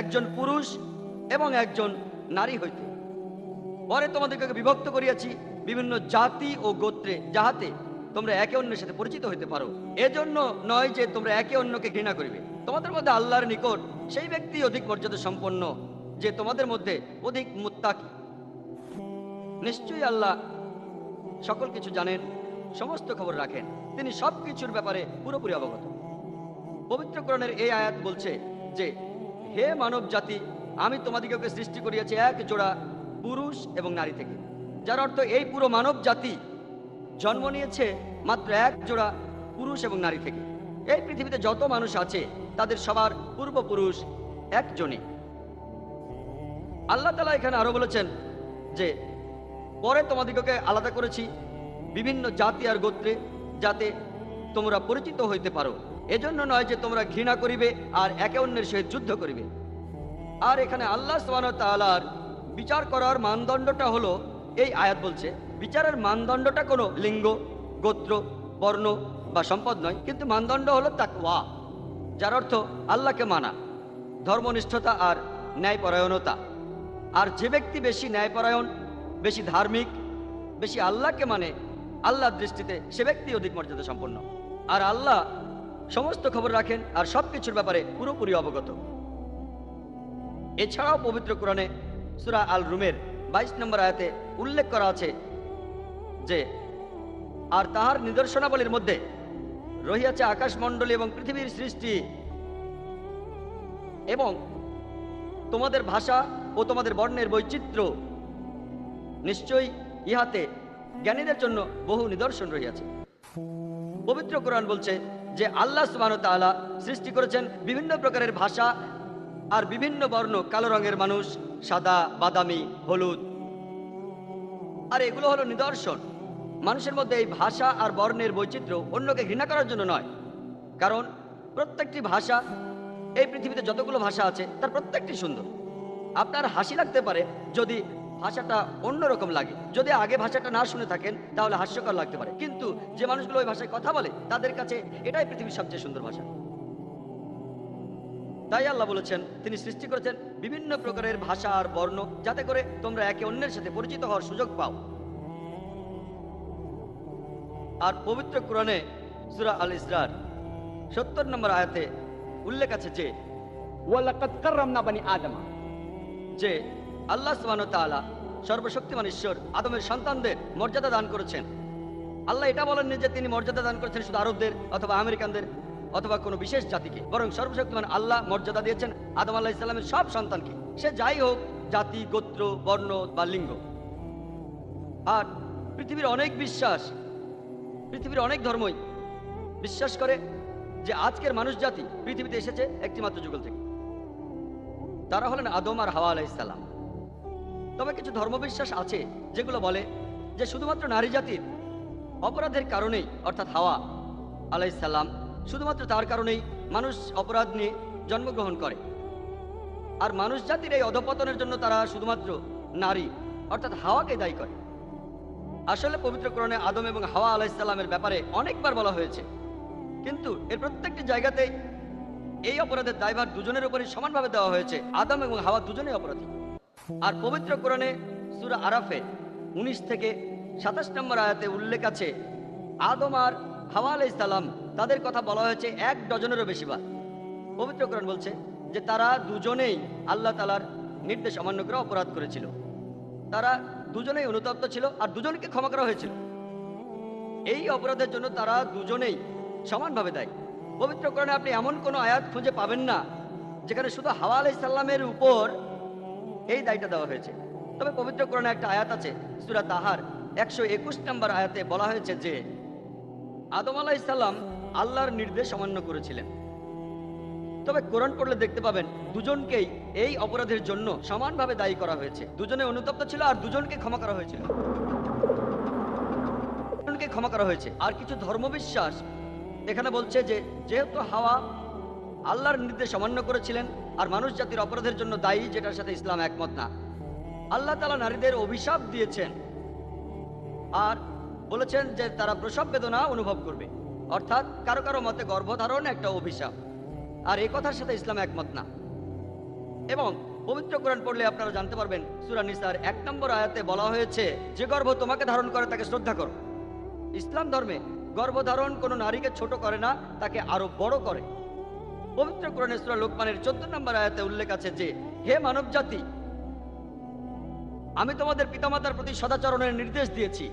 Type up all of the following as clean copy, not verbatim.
একজন পুরুষ এবং একজন নারী হইতে। পরে তোমাদেরকে বিভক্ত করিয়াছি বিভিন্ন জাতি ও গোত্রে, যাহাতে তোমরা একে অন্যের সাথে পরিচিত হইতে পারো। এজন্য নয় যে তোমরা একে অন্যকে ঘৃণা করিবে। তোমাদের মধ্যে আল্লাহর নিকট সেই ব্যক্তি অধিক মর্যাদা সম্পন্ন যে তোমাদের মধ্যে অধিক মুত্তাকি। নিশ্চয়ই আল্লাহ সকল কিছু জানেন, সমস্ত খবর রাখেন, তিনি সব কিছুর ব্যাপারে পুরোপুরি অবগত। পবিত্র কোরআনের এই আয়াত বলছে যে, হে মানব জাতি, আমি তোমাদিগকে সৃষ্টি করিয়াছি এক জোড়া পুরুষ এবং নারী থেকে। যার অর্থ এই পুরো মানব জাতি জন্ম নিয়েছে মাত্র এক জোড়া পুরুষ এবং নারী থেকে। এই পৃথিবীতে যত মানুষ আছে তাদের সবার পূর্বপুরুষ একজনই। আল্লাহ তাআলা এখানে আরো বলেছেন যে, পরে তোমাদিগকে আলাদা করেছি বিভিন্ন জাতি আর গোত্রে, যাতে তোমরা পরিচিত হইতে পারো। এজন্য নয় যে তোমরা ঘৃণা করিবে আর একে অন্যের সহিত যুদ্ধ করিবে। আর এখানে আল্লাহ সুবহানাহু ওয়া তাআলার বিচার করার মানদণ্ডটা হলো, এই আয়াত বলছে বিচারের মানদণ্ডটা কোনো লিঙ্গ, গোত্র, বর্ণ বা সম্পদ নয়, কিন্তু মানদণ্ড হলো তাকওয়া, যার অর্থ আল্লাহকে মানা, ধর্মনিষ্ঠতা আর ন্যায়পরায়ণতা। আর যে ব্যক্তি বেশি ন্যায়পরায়ণ, বেশি ধার্মিক, বেশি আল্লাহকে মানে, আল্লাহর দৃষ্টিতে সে ব্যক্তি অধিক মর্যাদা সম্পন্ন। আর আল্লাহ সমস্ত খবর রাখেন আর সব কিছুর ব্যাপারে পুরোপুরি অবগত। এছাড়াও পবিত্র কোরআনে সূরা আল রুমের 22 নম্বর আয়াতে উল্লেখ করা আছে যে, আর তাহার নিদর্শনাবলীর মধ্যে রহিয়াছে আকাশমণ্ডলী এবং পৃথিবীর সৃষ্টি এবং তোমাদের ভাষা ও তোমাদের বর্ণের বৈচিত্র্য। নিশ্চয়ই ইহাতে জ্ঞানীদের জন্য বহু নিদর্শন রহিয়াছে। পবিত্র কোরআন বলছে যে আল্লাহ সুবহানাহু ওয়া তাআলা সৃষ্টি করেছেন বিভিন্ন প্রকারের ভাষা আর বিভিন্ন বর্ণ, কালো রঙের মানুষ, সাদা, বাদামি, হলুদ। আর এগুলো হলো নিদর্শন। মানুষের মধ্যে এই ভাষা আর বর্ণের বৈচিত্র্য অন্যকে ঘৃণা করার জন্য নয়, কারণ প্রত্যেকটি ভাষা, এই পৃথিবীতে যতগুলো ভাষা আছে তার প্রত্যেকটি সুন্দর। আপনার হাসি লাগতে পারে যদি ভাষাটা অন্যরকম লাগে, যদি আগে ভাষাটা না শুনে থাকেন তাহলে হাস্যকর লাগতে পারে, কিন্তু যে মানুষগুলো ওই ভাষায় কথা বলে তাদের কাছে এটাই পৃথিবীর সবচেয়ে সুন্দর ভাষা। তাই আল্লাহ বলেছেন তিনি সৃষ্টি করেছেন বিভিন্ন প্রকারের ভাষা আর বর্ণ, যাতে করে তোমরা একে অন্যের সাথে পরিচিত হওয়ার সুযোগ পাও। আর পবিত্র কোরআনে সূরা আল ইসরার 70 নম্বর আয়াতে উল্লেখ আছে যে, ওয়ালাকাদ কাররামনা বানি আদম, যে আল্লাহ সুবহানাহু ওয়া তাআলা সর্বশক্তিমান ঈশ্বর আদমের সন্তানদের মর্যাদা দান করেছেন। আল্লাহ এটা বলেননি যে তিনি মর্যাদা দান করেছেন শুধু আরবদের অথবা আমেরিকানদের অথবা কোনো বিশেষ জাতিকে, বরং সর্বশক্তিমান আল্লাহ মর্যাদা দিয়েছেন আদম আলাইহিস সালামের সব সন্তানকে, সে যাই হোক, জাতি, গোত্র, বর্ণ বা লিঙ্গ। আর পৃথিবীর অনেক ধর্মই বিশ্বাস করে যে আজকের মানুষ জাতি পৃথিবীতে এসেছে একটি মাত্র যুগল থেকে। তারা হলেন আদম আর হাওয়া আলাইহিস সালাম। তবে কিছু ধর্মবিশ্বাস আছে যেগুলো বলে যে শুধুমাত্র নারী জাতির অপরাধের কারণেই, অর্থাৎ হাওয়া আলাইহিস সালাম, শুধুমাত্র তার কারণেই মানুষ অপরাধ নিয়ে জন্মগ্রহণ করে। আর মানুষ জাতির এই অধঃপতনের জন্য তারা শুধুমাত্র নারী অর্থাৎ হাওয়াকে দায়ী করে। আসলে পবিত্র কোরআনে আদম এবং হাওয়া আলাইহিস সালামের ব্যাপারে অনেকবার বলা হয়েছে, কিন্তু এর প্রত্যেকটি জায়গাতেই এই অপরাধের দায়ভার দুজনের উপরই সমানভাবে দেওয়া হয়েছে। আদম এবং হাওয়া দুজনেই অপরাধী। আর পবিত্র কোরআনে সূরা আরাফে 19 থেকে 27 নম্বর আয়াতে উল্লেখ আছে আদম আর হাওয়া আলাইহিস সালাম, তাদের কথা বলা হয়েছে 1 ডজনেরও বেশি বার। পবিত্র কোরআন বলছে যে তারা দুজনেই আল্লাহ তাআলার নির্দেশ অমান্য করে অপরাধ করেছিল। তারা দুজনেই অনুতপ্ত ছিল আর দুজনকে ক্ষমা করা হয়েছিল। এই অপরাধের জন্য তারা দুজনেই সমানভাবে দায়ী। পবিত্র কোরআনে আপনি এমন কোনো আয়াত খুঁজে পাবেন না যেখানে শুধু হাওয়া আলাইহিস সালামের উপর এই দায়টা দেওয়া হয়েছে। তবে পবিত্র কোরআনে একটা আয়াত আছে সূরা তাহার 121 নম্বর আয়াতে বলা হয়েছে যে আদম আলাইহিস সালাম আল্লাহর নির্দেশ অমান্য করেছিলেন। তবে কোরআন পড়লে দেখতে পাবেন দুজনকেই এই অপরাধের জন্য সমানভাবে দায়ী করা হয়েছে। দুজনে অনুতপ্ত ছিল আর দুজনকে ক্ষমা করা হয়েছিল। আর কিছু ধর্মবিশ্বাস এখানে বলছে যে যেহেতু হাওয়া আল্লাহর নির্দেশ অমান্য করেছিলেন আর মানুষ জাতির অপরাধের জন্য দায়ী, যেটার সাথে ইসলাম একমত না, আল্লাহ তাআলা নারীদের অভিশাপ দিয়েছেন আর বলেছেন যে তারা প্রসব বেদনা অনুভব করবে। অর্থাৎ কারো কারো মতে গর্ভধারণ একটা অভিশাপ, আর এই কথার সাথে ইসলাম একমত না। এবং পবিত্র কোরআন পড়লে আপনারা জানতে পারবেন সূরা নিসার 1 নম্বর আয়াতে বলা হয়েছে যে গর্ভ তোমাকে ধারণ করে তাকে শ্রদ্ধা করো। ইসলাম ধর্মে গর্ভধারণ কোনো নারীকে ছোট করে না, তাকে আরো বড় করে। পবিত্র কোরআনে সূরা লোকমানের 14 নম্বর আয়াতে উল্লেখ আছে যে হে মানব জাতি, আমি তোমাদের পিতামাতার প্রতি সদাচরণের নির্দেশ দিয়েছি।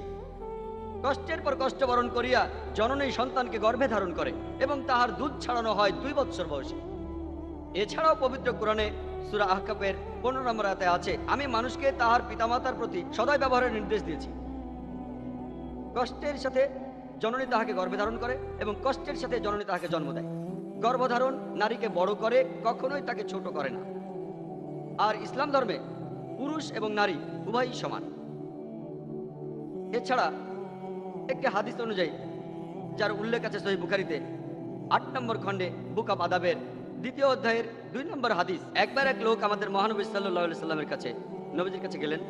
কষ্টের পর কষ্ট বরণ করিয়া জননী সন্তানকে গর্ভে ধারণ করে এবং তাহার দুধ ছাড়ানো হয় 2 বৎসর বয়সে। এছাড়াও পবিত্র কোরআনে সূরা আহকাফের 15 নম্বর আয়াতে আছে আমি মানুষকে তাহার পিতামাতার প্রতি সদয় ব্যবহারের নির্দেশ দিয়েছি। কষ্টের সাথে জননী তাহাকে গর্ভে ধারণ করে এবং কষ্টের সাথে জননী তাহাকে জন্ম দেয়। গর্ভধারণ নারীকে বড় করে, কখনোই তাকে ছোট করে না। আর ইসলাম ধর্মে পুরুষ এবং নারী উভয়ই সমান। এছাড়া একটি হাদিস অনুযায়ী যার উল্লেখ আছে সহিহ বুখারীতে 8 নম্বর খণ্ডে বুক অব আদাবের 2য় অধ্যায়ের 2 নম্বর হাদিস। একবার এক লোক আমাদের মহানবী সাল্লাল্লাহু আলাইহি সাল্লামের কাছে, নবীজির কাছে গেলেন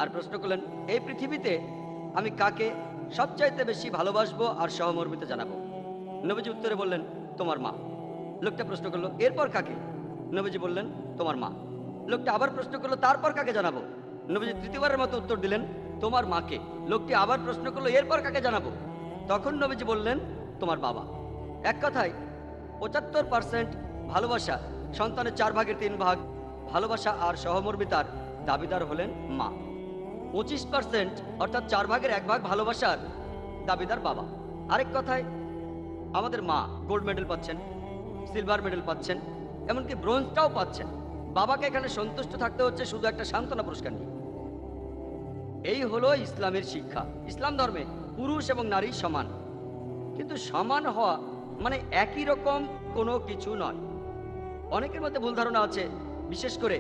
আর প্রশ্ন করলেন, এই পৃথিবীতে আমি কাকে সবচাইতে বেশি ভালোবাসবো আর সহমর্মিতা জানাবো? নবীজি উত্তরে বললেন, তোমার মা। লোকটা প্রশ্ন করলো, এরপর কাকে? নবীজি বললেন, তোমার মা। লোকটা আবার প্রশ্ন করলো, তারপর কাকে জানাবো? নবীজি তৃতীয়বারের মতো উত্তর দিলেন, তোমার মাকে। লোকটি আবার প্রশ্ন করলো, এরপর কাকে জানাবো? তখন নবীজি বললেন, তোমার বাবা। এক কথায় 75% ভালোবাসা, সন্তানের 4 ভাগের 3 ভাগ ভালোবাসা আর সহমর্মিতার দাবিদার হলেন মা। 25% অর্থাৎ 4 ভাগের 1 ভাগ ভালোবাসার দাবিদার বাবা। আরেক কথায় আমাদের মা গোল্ড মেডেল পাচ্ছেন, সিলভার মেডেল পাচ্ছেন, এমনকি ব্রোঞ্জটাও পাচ্ছেন। বাবাকে এখানে সন্তুষ্ট থাকতে হচ্ছে শুধু একটা সান্ত্বনা পুরস্কার নিয়ে। এই হলো ইসলামের শিক্ষা। ইসলাম ধর্মে পুরুষ এবং নারী সমান, কিন্তু সমান হওয়া মানে একই রকম কোনো কিছু নয়। অনেকের মধ্যে ভুল ধারণা আছে, বিশেষ করে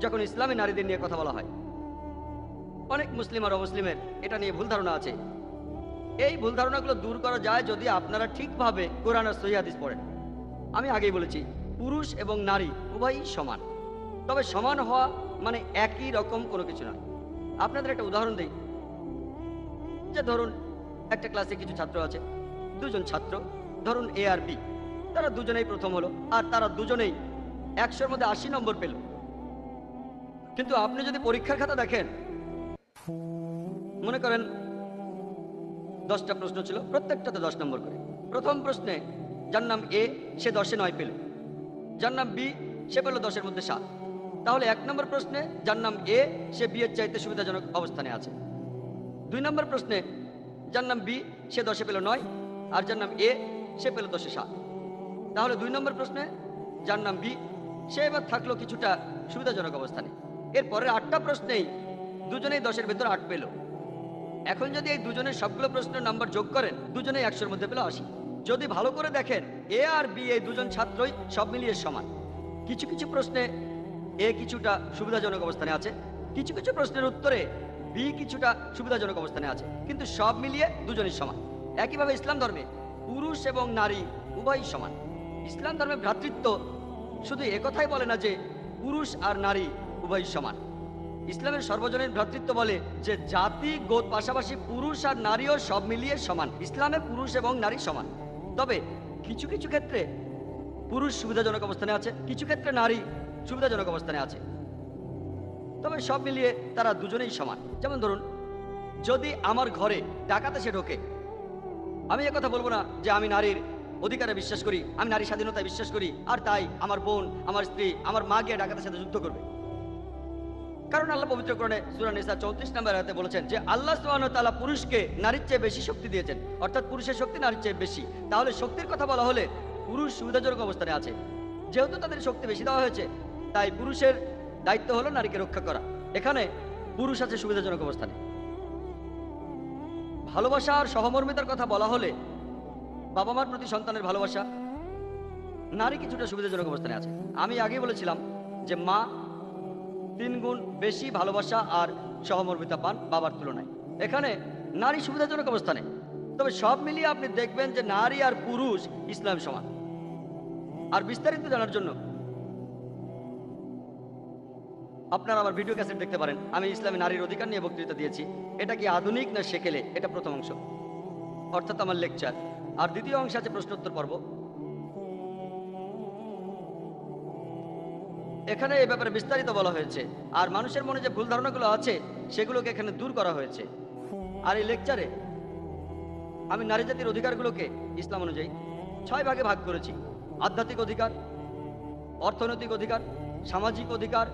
যখন ইসলামী নারীদের নিয়ে কথা বলা হয়। অনেক মুসলিম আর অমুসলিমের এটা নিয়ে ভুল ধারণা আছে। এই ভুল ধারণাগুলো দূর করা যায় যদি আপনারা ঠিকভাবে কোরআন আর সহিহ হাদিস পড়েন। আমি আগেই বলেছি, পুরুষ এবং নারী উভয়ই সমান, তবে সমান হওয়া মানে একই রকম কোনো কিছু নয়। আপনাদের একটা উদাহরণ দিই, যে ধরুন একটা ক্লাসে কিছু ছাত্র আছে, 2 জন ছাত্র, ধরুন এ আর বি, তারা দুজনেই প্রথম হলো আর তারা দুজনেই 100-র মধ্যে 80 নম্বর পেল। কিন্তু আপনি যদি পরীক্ষার খাতা দেখেন, মনে করেন 10টা প্রশ্ন ছিল, প্রত্যেকটাতে 10 নম্বর করে। প্রথম প্রশ্নে যার নাম এ, সে 10-এ 9 পেল। যার নাম বি, সে পেল 10-এর মধ্যে 7। তাহলে 1 নম্বর প্রশ্নে যার নাম এ, সে বি এর চাইতে সুবিধাজনক অবস্থানে আছে। 2 নম্বর প্রশ্নে যার নাম বি, সে 10-এ পেল 9, আর যার নাম এ, সে পেল 10-এ 7। তাহলে 2 নম্বর প্রশ্নে যার নাম বি, সে এবার থাকলো কিছুটা সুবিধাজনক অবস্থানে। এর পরের 8টা প্রশ্নেই দুজনেই 10-এর ভেতর 8 পেল। এখন যদি এই দুজনের সবগুলো প্রশ্নের নাম্বার যোগ করেন, দুজনেই 100-এর মধ্যে পেল 80। যদি ভালো করে দেখেন, এ আর বি এই দুজন ছাত্রই সব মিলিয়ে সমান। কিছু কিছু প্রশ্নে এ কিছুটা সুবিধাজনক অবস্থানে আছে, কিছু কিছু প্রশ্নের উত্তরে বি কিছুটা সুবিধাজনক অবস্থানে আছে, কিন্তু সব মিলিয়ে দুজনই সমান। একইভাবে ইসলাম ধর্মে পুরুষ এবং নারী উভয়ই সমান। ইসলাম ধর্মে ভ্রাতৃত্ব শুধু একথাই বলে না যে পুরুষ আর নারী উভয়ই সমান। ইসলামের সর্বজনীন ভ্রাতৃত্ব বলে যে জাতি গোত পাশাপাশি পুরুষ আর নারীও সব মিলিয়ে সমান। ইসলামে পুরুষ এবং নারী সমান, তবে কিছু কিছু ক্ষেত্রে পুরুষ সুবিধাজনক অবস্থানে আছে, কিছু ক্ষেত্রে নারী সুবিধাজনক অবস্থানে আছে, তবে সব মিলিয়ে তারা দুজনেই সমান। যেমন ধরুন, যদি আমার ঘরে ডাকাত এসে ঢোকে, আমি কথা বলবো না যে আমি নারীর অধিকারে বিশ্বাস করি, আমি নারী স্বাধীনতায় বিশ্বাস করি, আর তাই আমার বোন, আমার স্ত্রী, আমার মা গিয়ে ডাকাতের সাথে যুদ্ধ করবে। কারণ আল্লাহ পবিত্র কোরআনে সূরা নিসা 34 নম্বর আয়াতে বলেছেন যে আল্লাহ সুবহানাহু ওয়া তাআলা পুরুষকে নারীর চেয়ে বেশি শক্তি দিয়েছেন, অর্থাৎ পুরুষের শক্তি নারীর চেয়ে বেশি। তাহলে শক্তির কথা বলা হলে পুরুষ সুবিধাজনক অবস্থানে আছে। যেহেতু তাদের শক্তি বেশি দেওয়া হয়েছে, তাই পুরুষের দায়িত্ব হলো নারীকে রক্ষা করা। এখানে পুরুষ আছে সুবিধাজনক অবস্থানে। ভালোবাসা আর সহমর্মিতার কথা বলা হলে বাবা মার প্রতি সন্তানের ভালোবাসা, নারী কিছুটা সুবিধাজনক অবস্থানে আছে। আমি আগেই বলেছিলাম যে মা 3 গুণ বেশি ভালোবাসা আর সহমর্মিতা পান বাবার তুলনায়। এখানে নারী সুবিধাজনক অবস্থানে, তবে সব মিলিয়ে আপনি দেখবেন যে নারী আর পুরুষ ইসলাম সমান। আর বিস্তারিত জানার জন্য আপনারা আমার ভিডিও ক্যাসেট দেখতে পারেন। আমি ইসলামী নারীর অধিকার নিয়ে বক্তৃতা দিয়েছি। এটা কি আধুনিক না সেকেলে, এটা প্রথম অংশ, অর্থাৎ আমার লেকচার। আর দ্বিতীয় অংশে আছে প্রশ্নোত্তর পর্ব। এখানে এই ব্যাপারে বিস্তারিত বলা হয়েছে, আর মানুষের মনে যে ভুল ধারণাগুলো আছে সেগুলোকে এখানে দূর করা হয়েছে। আর এই লেকচারে আমি নারী জাতির অধিকারগুলোকে ইসলাম অনুযায়ী 6 ভাগে ভাগ করেছি: আধ্যাত্মিক অধিকার, অর্থনৈতিক অধিকার, সামাজিক অধিকার,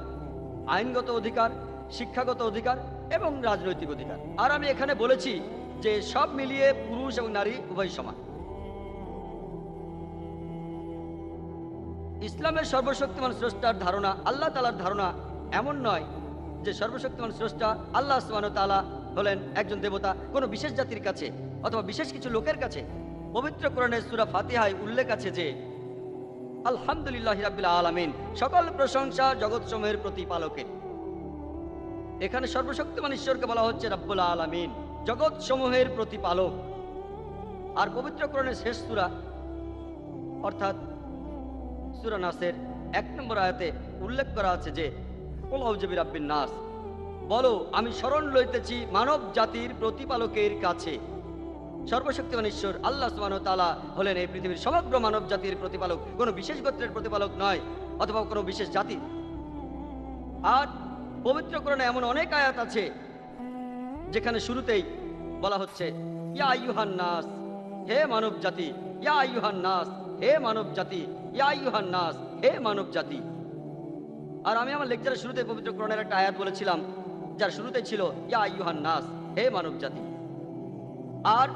আইনগত অধিকার, শিক্ষাগত অধিকার এবং রাজনৈতিক অধিকার। আর আমি এখানে বলেছি যে সব মিলিয়ে পুরুষ এবং নারী উভয় সমান। ইসলামের সর্বশক্তিমান স্রষ্টার ধারণা, আল্লাহ তাআলার ধারণা এমন নয় যে সর্বশক্তিমান স্রষ্টা আল্লাহ সুবহানাহু ওয়া তাআলা হলেন একজন দেবতা কোনো বিশেষ জাতির কাছে অথবা বিশেষ কিছু লোকের কাছে। পবিত্র কোরআনের সূরা ফাতিহায় উল্লেখ আছে যে আলহামদুলিল্লাহি রাব্বিল আলামিন, সকল প্রশংসা জগৎসমূহের প্রতিপালকের। এখানে সর্বশক্তিমান ঈশ্বরকে বলা হচ্ছে রাব্বুল আলামিন, জগৎসমূহের প্রতিপালক। আর পবিত্র কোরআনের শেষ সূরা অর্থাৎ সূরা নাসের 1 নম্বর আয়াতে উল্লেখ করা আছে যে কুল আউযু বিরাব্বিন নাস, বলো আমি শরণ লইতেছি মানব জাতির প্রতিপালকের কাছে। সর্বশক্তিমান ঈশ্বর আল্লাহ সুবহানাহু ওয়া তাআলা হলেন এই পৃথিবীর সমগ্র মানব জাতির প্রতিপালক, কোনো বিশেষ গোত্রের প্রতিপালক নয় অথবা কোনো বিশেষ জাতি। আর পবিত্র কোরআনে এমন অনেক আয়াত আছে যেখানে শুরুতেই বলা হচ্ছে ইয়া আইয়ুহান নাস, হে মানব জাতি, ইয়া আইয়ুহান নাস, হে মানব জাতি, ইয়া আইয়ুহান নাস, হে মানব জাতি। আর আমি আমার লেকচারের শুরুতে পবিত্র কোরআনের একটা আয়াত বলেছিলাম যার শুরুতে ছিল ইয়া আইয়ুহান নাস, হে মানব জাতি। আর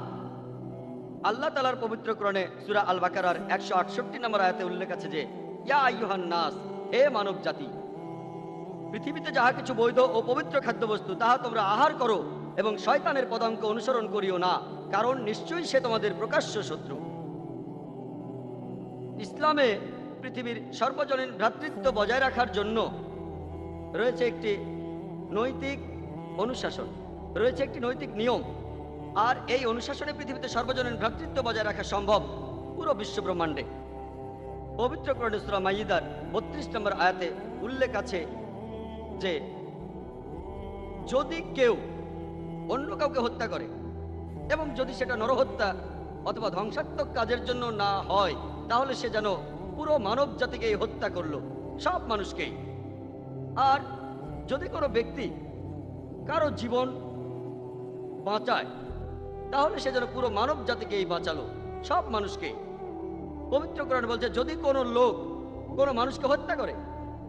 আল্লাহ তাআলার পবিত্র কোরআনে সূরা আল বাকারার 168 নম্বর আয়াতে উল্লেখ আছে যে ইয়া আইয়ুহান নাস, হে মানব জাতি, পৃথিবীতে যাহা কিছু বৈধ ও পবিত্র খাদ্যবস্তু তাহা তোমরা আহার করো এবং শয়তানের পদাঙ্ক অনুসরণ করিও না, কারণ নিশ্চয়ই সে তোমাদের প্রকাশ্য শত্রু। ইসলামে পৃথিবীর সর্বজনীন ভ্রাতৃত্ব বজায় রাখার জন্য রয়েছে একটি নৈতিক অনুশাসন, রয়েছে একটি নৈতিক নিয়ম। আর এই অনুশাসনে পৃথিবীতে সর্বজনীন ভ্রাতৃত্ব বজায় রাখা সম্ভব পুরো বিশ্ব ব্রহ্মাণ্ডে। পবিত্র কোরআনে সূরা মাইদার 32 নম্বর আয়াতে উল্লেখ আছে যে যদি কেউ অন্য কাউকে হত্যা করে এবং যদি সেটা নরহত্যা অথবা ধ্বংসাত্মক কাজের জন্য না হয়, তাহলে সে যেন পুরো মানব জাতিকেই হত্যা করলো, সব মানুষকেই। আর যদি কোনো ব্যক্তি কারো জীবন বাঁচায়, তাহলে সে যেন পুরো মানব জাতিকেই বাঁচালো, সব মানুষকেই। পবিত্র কোরআন বলছে যদি কোনো লোক কোনো মানুষকে হত্যা করে,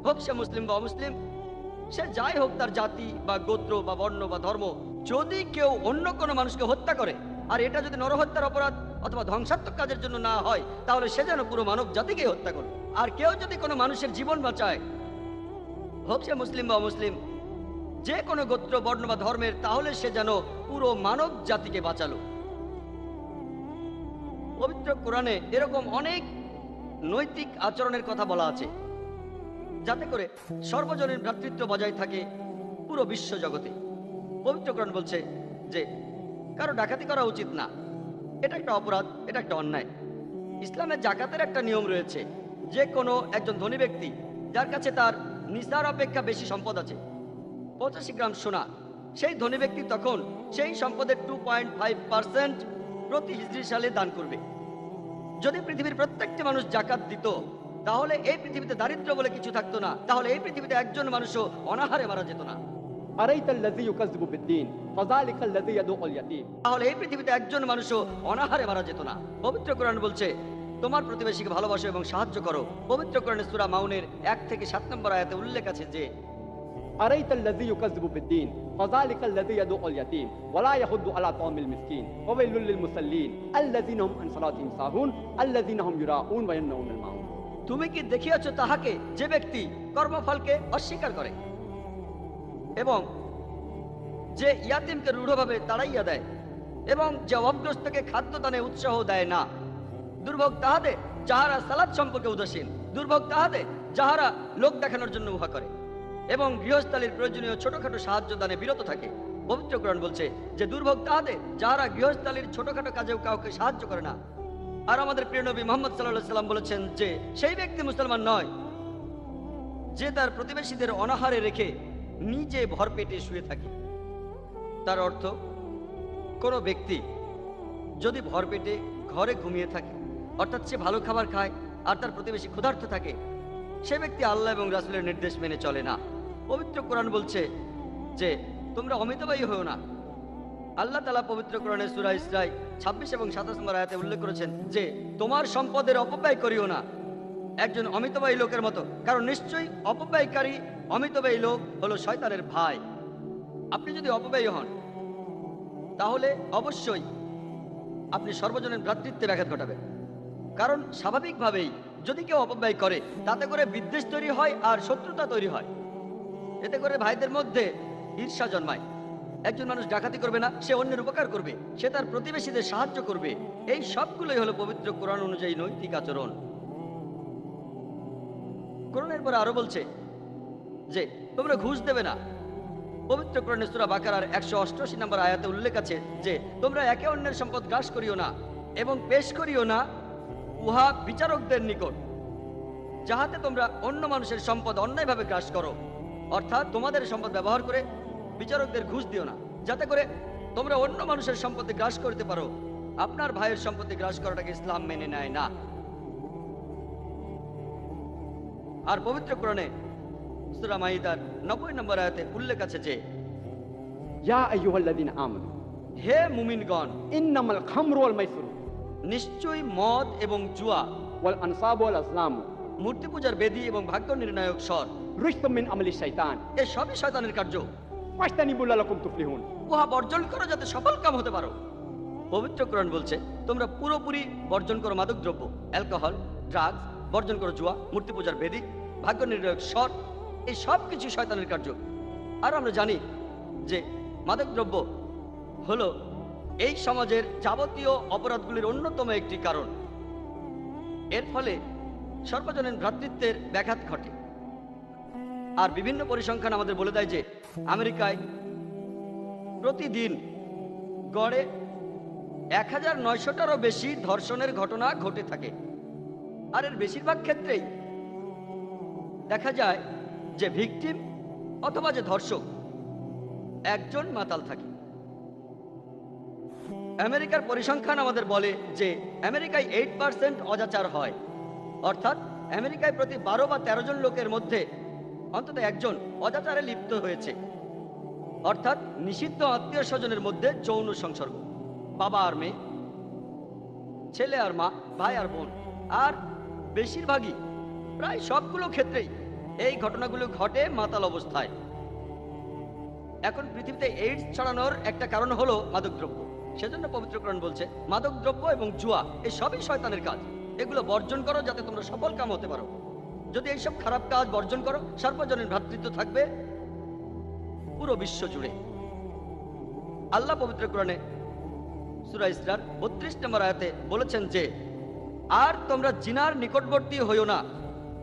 হোক সে মুসলিম বা অমুসলিম, সে যাই হোক তার জাতি বা গোত্র বা বর্ণ বা ধর্ম, যদি কেউ অন্য কোনো মানুষকে হত্যা করে আর এটা যদি নরহত্যার অপরাধ অথবা ধ্বংসাত্মক কাজের জন্য না হয়, তাহলে সে যেন পুরো মানব জাতিকেই হত্যা করে। আর কেউ যদি কোনো মানুষের জীবন বাঁচায়, হোক সে মুসলিম বা অমুসলিম, যে কোনো গোত্র বর্ণ বা ধর্মের, তাহলে সে যেন পুরো মানব জাতিকে বাঁচালো। পবিত্র কোরআনে এরকম অনেক নৈতিক আচরণের কথা বলা আছে যাতে করে সর্বজনীন ভ্রাতৃত্ব বজায় থাকে পুরো বিশ্ব জগতে। পবিত্র কোরআন বলছে যে কারো ডাকাতি করা উচিত না, এটা একটা অপরাধ, এটা একটা অন্যায়। ইসলামের জাকাতের একটা নিয়ম রয়েছে, যে কোনো একজন ধনী ব্যক্তি যার কাছে তার নিসার অপেক্ষা বেশি সম্পদ আছে, 85 গ্রাম সোনা, সেই ধনী ব্যক্তি তখন সেই সম্পদের 2.5% প্রতি হিজরি সালে দান করবে। যদি পৃথিবীর প্রত্যেকটি মানুষ জাকাত দিত, তাহলে এই পৃথিবীতে দারিদ্র্য বলে কিছু থাকতো না, তাহলে এই পৃথিবীতে একজন মানুষও অনাহারে মারা যেত না। أرأيت الذي يكذب بالدين فذلك الذي يدعو اليتيم। তাহলে এই পৃথিবীতে একজন মানুষও অনাহারে মারা যেত না। পবিত্র কোরআন বলছে তোমার প্রতিবেশীকে ভালোবাসো এবং সাহায্য করো। পবিত্র কোরআনে সূরা মাউনের 1 থেকে 7 নম্বর আয়াতে উল্লেখ আছে যে أرأيت الذي يكذب بالدين فذلك الذي يدعو اليتيم ولا يحض على طعام المسكين وويل للمصلين الذين هم عن صلاتهم ساهون الذين هم يراءون ويمنعون الماعون। তুমি কি দেখিয়াছো তাহাকে যে ব্যক্তি কর্মফলকে অস্বীকার করে এবং যে ইয়াতিমকে রূঢ়ভাবে তাড়াইয়া দেয় এবং যে অভাবগ্রস্তকে খাদ্য দানে উৎসাহ দেয় না। দুর্ভোগ তাহাদের যাহারা সালাত সম্পর্কে উদাসীন, দুর্ভোগ তাহাদের যাহারা লোক দেখানোর জন্য উহা করে এবং গৃহস্থালীর প্রয়োজনীয় ছোটখাটো সাহায্য দানে বিরত থাকে। পবিত্র কোরআন বলছে যে দুর্ভোগ তাহাদের যাহারা গৃহস্থালীর ছোটখাটো কাজেও কাউকে সাহায্য করে না। আর আমাদের প্রিয় নবী মুহাম্মদ সাল্লাল্লাহু আলাইহি সাল্লাম বলেছেন যে সেই ব্যক্তি মুসলমান নয় যে তার প্রতিবেশীদের অনাহারে রেখে নিজে ভরপেটে শুয়ে থাকে। তার অর্থ কোনো ব্যক্তি যদি ভরপেটে ঘরে ঘুমিয়ে থাকে, অর্থাৎ সে ভালো খাবার খায় আর তার প্রতিবেশী ক্ষুধার্ত থাকে, সে ব্যক্তি আল্লাহ এবং রাসূলের নির্দেশ মেনে চলে না। পবিত্র কোরআন বলছে যে তোমরা অমিতবায়ী হও না। আল্লাহ তাআলা পবিত্র কোরআনে সূরা ইসরায় 26 এবং 27 নম্বর আয়াতে উল্লেখ করেছেন যে তোমার সম্পদের অপব্যয় করিও না একজন অমিতবায়ী লোকের মতো, কারণ নিশ্চয়ই অপব্যয়কারী অমিতবায়ী লোক হলো শয়তানের ভাই। আপনি যদি অপব্যয়ী হন তাহলে অবশ্যই আপনি সর্বজনের ভ্রাতৃত্বে ব্যাঘাত ঘটাবেন, কারণ স্বাভাবিকভাবেই যদি কেউ অপব্যয় করে তাতে করে বিদ্বেষ তৈরি হয় আর শত্রুতা তৈরি হয়। এতে করে ভাইদের মধ্যে ঈর্ষা জন্মায়। একজন মানুষ ডাকাতি করবে না, সে অন্যের উপকার করবে, সে তার প্রতিবেশীদের সাহায্য করবে। এই সবগুলোই হলো পবিত্র কোরআন অনুযায়ী নৈতিক আচরণ। কোরআনের পরে আরো বলছে যে তোমরা ঘুষ দেবে না। পবিত্র কোরআনে সূরা বাকারার 188 নম্বর আয়াতে উল্লেখ আছে যে তোমরা একে অন্যের সম্পদ গ্রাস করিও না এবং পেশ করিও না উহা বিচারকদের নিকট, যাহাতে তোমরা অন্য মানুষের সম্পদ অন্যায়ভাবে গ্রাস করো। অর্থাৎ তোমাদের সম্পদ ব্যবহার করে বিচারকদের ঘুষ দিও না, যাতে করে তোমরা অন্য মানুষের সম্পত্তি গ্রাস করতে পারো। আপনার ভাইয়ের সম্পত্তি গ্রাস করাটাকে ইসলাম মেনে নেয় না। আর পবিত্র কোরআনে সূরা মাইদার 90 নম্বর আয়াতে উল্লেখ আছে যে या अय्युहल्लযীনা আমানু হে মুমিনগণ, ইন্নামাল খামরু ওয়াল মাইসির নিশ্চয়ই মদ এবং জুয়া, ওয়াল আনসাবু ওয়াল আজলাম মূর্তি পূজার বেদী এবং ভাগ্য নির্ণায়ক স্বর, রিজসুম মিন আমালি শাইতান এ সবই শয়তানের কার্য। ফাজতানিবু লাকুম তুফলিহুন। উহা বর্জন করো যাতে সফল কাম হতে পারো। পবিত্র কোরআন বলছে তোমরা পুরোপুরি বর্জন করো মাদকদ্রব্য, অ্যালকোহল, ড্রাগস, বর্জন করো জুয়া, মূর্তি পূজার বেদী, ভাগ্য নির্ণায়ক স্বর, এই সব কিছু শয়তানের কার্য। আর আমরা জানি যে মাদকদ্রব্য হলো এই সমাজের যাবতীয় অপরাধগুলির অন্যতম একটি কারণ। এর ফলে সর্বজনীন ভ্রাতৃত্বের ব্যাঘাত ঘটে। আর বিভিন্ন পরিসংখ্যান আমাদের বলে দেয় যে আমেরিকায় প্রতিদিন গড়ে 1900টারও বেশি ধর্ষণের ঘটনা ঘটে থাকে। আর এর বেশিরভাগ ক্ষেত্রেই দেখা যায় যে ভিকটিম অথবা যে ধর্ষক একজন মাতাল থাকে। আমেরিকার পরিসংখ্যান আমাদের বলে যে আমেরিকায় 8% অজাচার হয়, অর্থাৎ আমেরিকায় প্রতি 12 বা 13 জন লোকের মধ্যে অন্তত একজন অজাচারে লিপ্ত হয়েছে। অর্থাৎ নিষিদ্ধ আত্মীয় স্বজনের মধ্যে যৌন সংসর্গ, বাবা আর মেয়ে, ছেলে আর মা, ভাই আর বোন। আর বেশিরভাগই প্রায় সবগুলো ক্ষেত্রেই এই ঘটনাগুলো ঘটে মাতাল অবস্থায়। এখন পৃথিবীতে এইডস ছড়ানোর একটা কারণ হলো মাদকদ্রব্য। সেজন্য পবিত্র কোরআন বলছে মাদকদ্রব্য এবং জুয়া এই সবই শয়তানের কাজ, এগুলো বর্জন করো যাতে তোমরা সফল কাম হতে পারো। যদি এইসব খারাপ কাজ বর্জন করো, সর্বজনীন ভ্রাতৃত্ব থাকবে পুরো বিশ্ব জুড়ে। আল্লাহ পবিত্র কোরআনে সূরা ইসরার 32 নম্বর আয়াতে বলেছেন যে আর তোমরা জিনার নিকটবর্তী হইও না,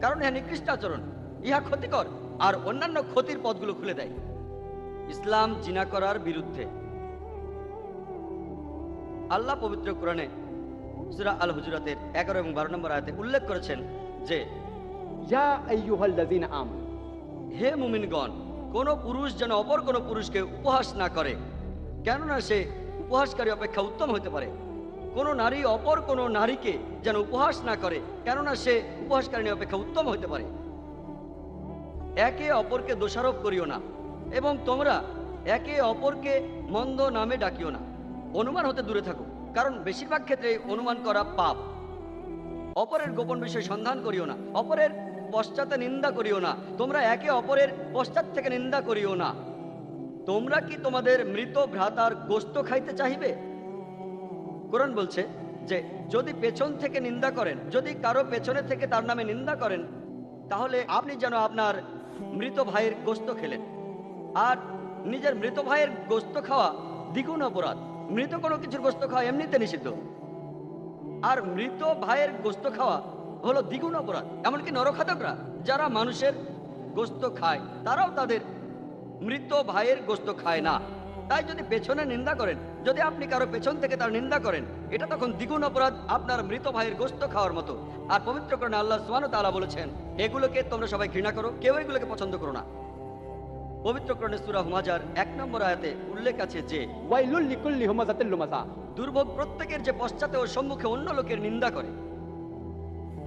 কারণ ইহা নিকৃষ্ট আচরণ, ইহা ক্ষতিকর আর অন্যান্য ক্ষতির পথগুলো খুলে দেয়। ইসলাম জিনা করার বিরুদ্ধে। আল্লাহ পবিত্র কোরআনে সূরা আল হুজুরাতের 11 এবং 12 নম্বর আয়াতে উল্লেখ করেছেন যে ইয়া আইয়ুহাল্লাযীনা আমানু হে মুমিনগণ, কোন পুরুষ যেন অপর কোন পুরুষকে উপহাস না করে, কেননা সে উপহাসকারী অপেক্ষা উত্তম হতে পারে। কোন নারী অপর কোন নারীকে যেন উপহাস না করে, কেননা সে উপহাসকারী অপেক্ষা উত্তম হতে পারে। একে অপরকে দোষারোপ করিও না এবং তোমরা একে অপরকে মন্দ নামে ডাকিও না। অনুমান হতে দূরে থাকো, কারণ বেশিরভাগ ক্ষেত্রে অনুমান করা পাপ। অপরের গোপন বিষয় সন্ধান করিও না, অপরের পশ্চাতে নিন্দা করিও না, তোমরা একে অপরের পশ্চাৎ থেকে নিন্দা করিও না। তোমরা কি তোমাদের মৃত ভ্রাতার গোশত খাইতে চাহিবে? কোরআন বলছে যে যদি পেছন থেকে নিন্দা করেন, যদি কারো পেছনে থেকে তার নামে নিন্দা করেন, তাহলে আপনি যেন আপনার মৃত ভাইয়ের গোশত খেলেন। আর নিজের মৃত ভাইয়ের গোশত খাওয়া দ্বিগুণ অপরাধ। মৃত কোনো কিছুর গোশত খাওয়া এমনিতে নিষিদ্ধ, আর মৃত ভাইয়ের গোশত খাওয়া হলো দ্বিগুণ অপরাধ। এমনকি নরখাতকরা যারা মানুষের গোশত খায়, তারাও তাদের মৃত ভাইয়ের গোশত খায় না। তাই যদি পেছনে নিন্দা করেন, যদি আপনি কারো পেছন থেকে তার নিন্দা করেন, এটা তখন দ্বিগুণ অপরাধ আপনার মৃত ভাইয়ের গোশত খাওয়ার মতো। আর পবিত্র কোরআনে আল্লাহ সুবহানাহু ওয়া তাআলা বলেছেন এগুলোকে তোমরা সবাই ঘৃণা করো, কেউ এগুলোকে পছন্দ করো না। পবিত্র কোরআনে সূরা হুমাজার 1 নম্বর আয়াতে উল্লেখ আছে যে ওয়াইলুল লিকুল্লি হুমাযাতিল লুমাযা, দুর্ভোগ প্রত্যেকের যে পশ্চাতে ও সম্মুখে অন্য লোকের নিন্দা করে।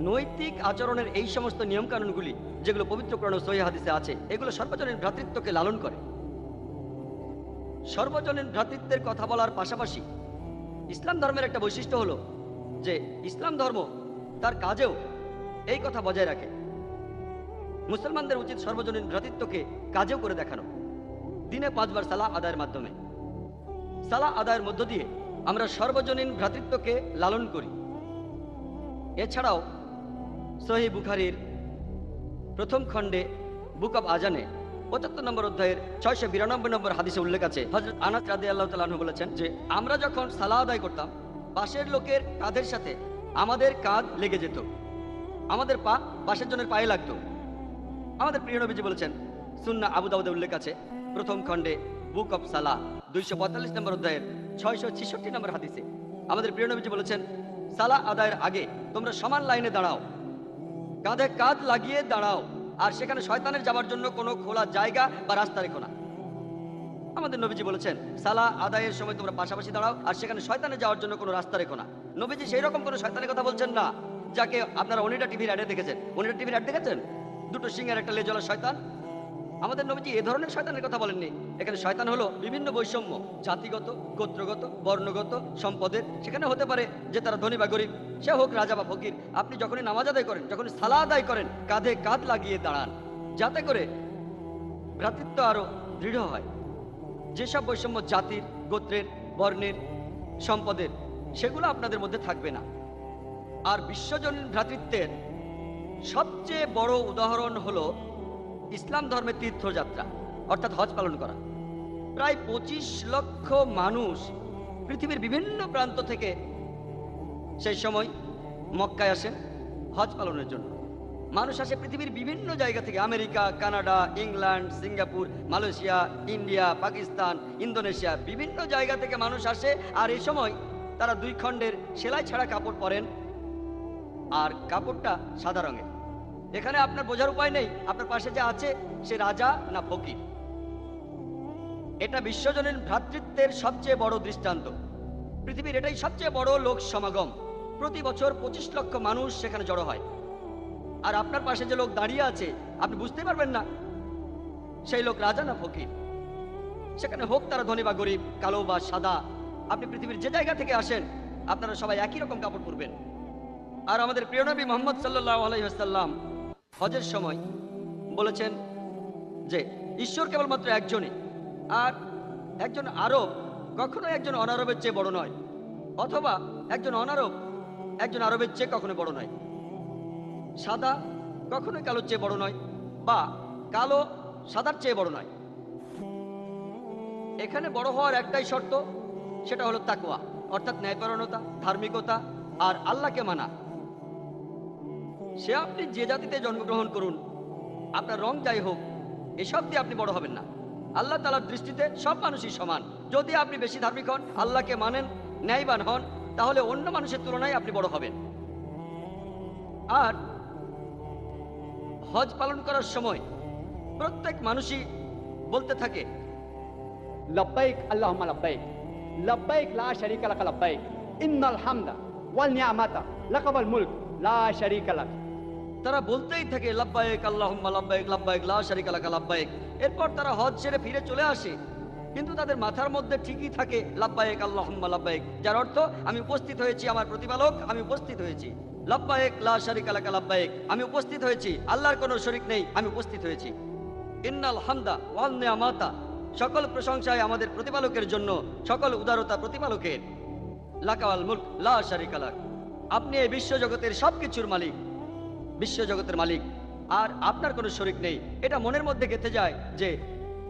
নৈতিক আচরণের এই সমস্ত নিয়মকানুনগুলি যেগুলো পবিত্র কোরআন ও সহিহ হাদিসে আছে, এগুলো সর্বজনীন ভ্রাতৃত্বকে লালন করে। সর্বজনীন ভ্রাতৃত্বের কথা বলার পাশাপাশি ইসলাম ধর্মের একটা বৈশিষ্ট্য হলো যে ইসলাম ধর্ম তার কাজেও এই কথা বজায় রাখে। মুসলমানদের উচিত সর্বজনীন ভ্রাতৃত্বকে কাজেও করে দেখানো। দিনে 5 বার সালাহ আদায়ের মাধ্যমে, সালাহ আদায়ের মধ্য দিয়ে আমরা সর্বজনীন ভ্রাতৃত্বকে লালন করি। এছাড়াও সহিহ বুখারীর প্রথম খণ্ডে বুক অব আজানে 75 নম্বর অধ্যায়ের 692 নম্বর হাদিসে উল্লেখ আছে, হযরত আনাস রাদিয়াল্লাহু তাআলা আনহু বলেছেন যে আমরা যখন সালাহ আদায় করতাম, পাশের লোকের কাঁধের সাথে আমাদের কাঁধ লেগে যেত, আমাদের পা পাশের জনের পায়ে লাগতো। আমাদের প্রিয় নবীজি বলেছেন, সুন্নাহ আবু দাউদে উল্লেখ আছে প্রথম খণ্ডে বুক অব সালাহ 245 নম্বর অধ্যায়ের 666 নম্বর হাদিসে, আমাদের প্রিয় নবীজি বলেছেন, সালাহ আদায়ের আগে তোমরা সমান লাইনে দাঁড়াও, কাঁধে কাঁধ লাগিয়ে দাঁড়াও, আর সেখানে শয়তানের যাবার জন্য কোনো খোলা জায়গা বা রাস্তা রেখো না। আমাদের নবীজি বলেছেন, সালাহ আদায়ের সময় তোমরা পাশাপাশি দাঁড়াও, আর সেখানে শয়তানের যাওয়ার জন্য কোনো রাস্তা রেখো না। নবীজি সেই রকম কোনো শয়তানের কথা বলছেন না যাকে আপনারা অনিডা টিভির অ্যাডে দেখেছেন। অনিডা টিভির অ্যাড দেখেছেন, দুটো সিংহের একটা লেজওয়ালা শয়তান। আমাদের নবীজি এ ধরনের শয়তানের কথা বলেননি। এখানে শয়তান হলো বিভিন্ন বৈষম্য, জাতিগত, গোত্রগত, বর্ণগত, সম্পদের। সেখানে হতে পারে যে তারা ধনী বা গরিব, সে হোক রাজা বা ফকির। আপনি যখনই নামাজ আদায় করেন, যখনই সালাহ আদায় করেন, কাঁধে কাঁধ লাগিয়ে দাঁড়ান, যাতে করে ভ্রাতৃত্ব আরো দৃঢ় হয়। যেসব বৈষম্য জাতির, গোত্রের, বর্ণের, সম্পদের, সেগুলো আপনাদের মধ্যে থাকবে না। আর বিশ্বজনীন ভ্রাতৃত্বের সবচেয়ে বড় উদাহরণ হলো ইসলাম ধর্মের তীর্থযাত্রা, অর্থাৎ হজ পালন করা। প্রায় 25 লক্ষ মানুষ পৃথিবীর বিভিন্ন প্রান্ত থেকে সেই সময় মক্কায় আসেন হজ পালনের জন্য। মানুষ আসে পৃথিবীর বিভিন্ন জায়গা থেকে, America, Canada, England, Singapore, Malaysia, India, Pakistan, Indonesia, বিভিন্ন জায়গা থেকে মানুষ আসে। আর এই সময় তারা 2 খণ্ডের সেলাই ছাড়া কাপড় পরেন, আর কাপড়টা সাদা রঙের। এখানে আপনার বোঝার উপায় নেই আপনার পাশে যে আছে সে রাজা না ফকির। এটা বিশ্বজনীন ভ্রাতৃত্বের সবচেয়ে বড় দৃষ্টান্ত। পৃথিবীর এটাই সবচেয়ে বড় লোক সমাগম। প্রতি বছর 25 লক্ষ মানুষ সেখানে জড়ো হয়। আর আপনার পাশে যে লোক দাঁড়িয়ে আছে, আপনি বুঝতে পারবেন না সেই লোক রাজা না ফকির। সেখানে হোক তারা ধনী বা গরিব, কালো বা সাদা, আপনি পৃথিবীর যে জায়গা থেকে আসেন আপনারা সবাই একই রকম কাপড় পরবেন। আর আমাদের প্রিয় নবী মুহাম্মদ সাল্লাল্লাহু আলাইহি ওয়াসাল্লাম হজের সময় বলেছেন যে ঈশ্বর কেবলমাত্র একজনই, আর একজন আরব কখনো একজন অনারবের চেয়ে বড় নয়, অথবা একজন অনারব একজন আরবের চেয়ে কখনো বড় নয়। সাদা কখনোই কালোর চেয়ে বড় নয়, বা কালো সাদার চেয়ে বড় নয়। এখানে বড় হওয়ার একটাই শর্ত, সেটা হলো তাকওয়া, অর্থাৎ ন্যায়পরায়ণতা, ধার্মিকতা আর আল্লাহকে মানা। সে আপনি যে জাতিতে জন্মগ্রহণ করুন, আপনার রং যাই হোক, এসব দিয়ে আপনি বড় হবেন না। আল্লাহ তাআলার দৃষ্টিতে সব মানুষই সমান। যদি আপনি বেশি ধার্মিক হন, আল্লাহকে মানেন, ন্যায়বান হন, তাহলে অন্য মানুষের তুলনায় আপনি বড় হবেন। আর হজ পালন করার সময় প্রত্যেক মানুষই বলতে থাকে, लब्बैक अल्लाहुम्मा लब्बैक, लब्बैक ला शरीका लक लब्बैक, इन्नल हामदा ওয়াল নিয়ামাতা লাকাল মুলক লা শারীকা লাক। তারা বলতেই থাকে লাব্বাইক আল্লাহুম্মা লাব্বাইক, লাব্বাইক লা শারীকা লাক লাব্বাইক। এরপর তারা হজ ছেড়ে ফিরে চলে আসে, কিন্তু তাদের মাথার মধ্যে ঠিকই থাকে লাব্বাইক আল্লাহুম্মা লাব্বাইক, যার অর্থ আমি উপস্থিত হয়েছি আমার প্রতিপালক, আমি উপস্থিত হয়েছি। লাব্বাইক লা শারীকা লাক লাব্বাইক, আমি উপস্থিত হয়েছি, আল্লাহর কোনো শরীক নেই, আমি উপস্থিত হয়েছি। ইন্নাল হামদা ওয়াল নিয়ামাতা, সকল প্রশংসায় আমাদের প্রতিপালকের জন্য, সকল উদারতা প্রতিপালকের। লাকাল মুলক লা শারীকা লাক, আপনি এই বিশ্বজগতের সবকিছুর মালিক, বিশ্বজগতের মালিক, আর আপনার কোনো শরীক নেই। এটা মনের মধ্যে গেঁথে যায় যে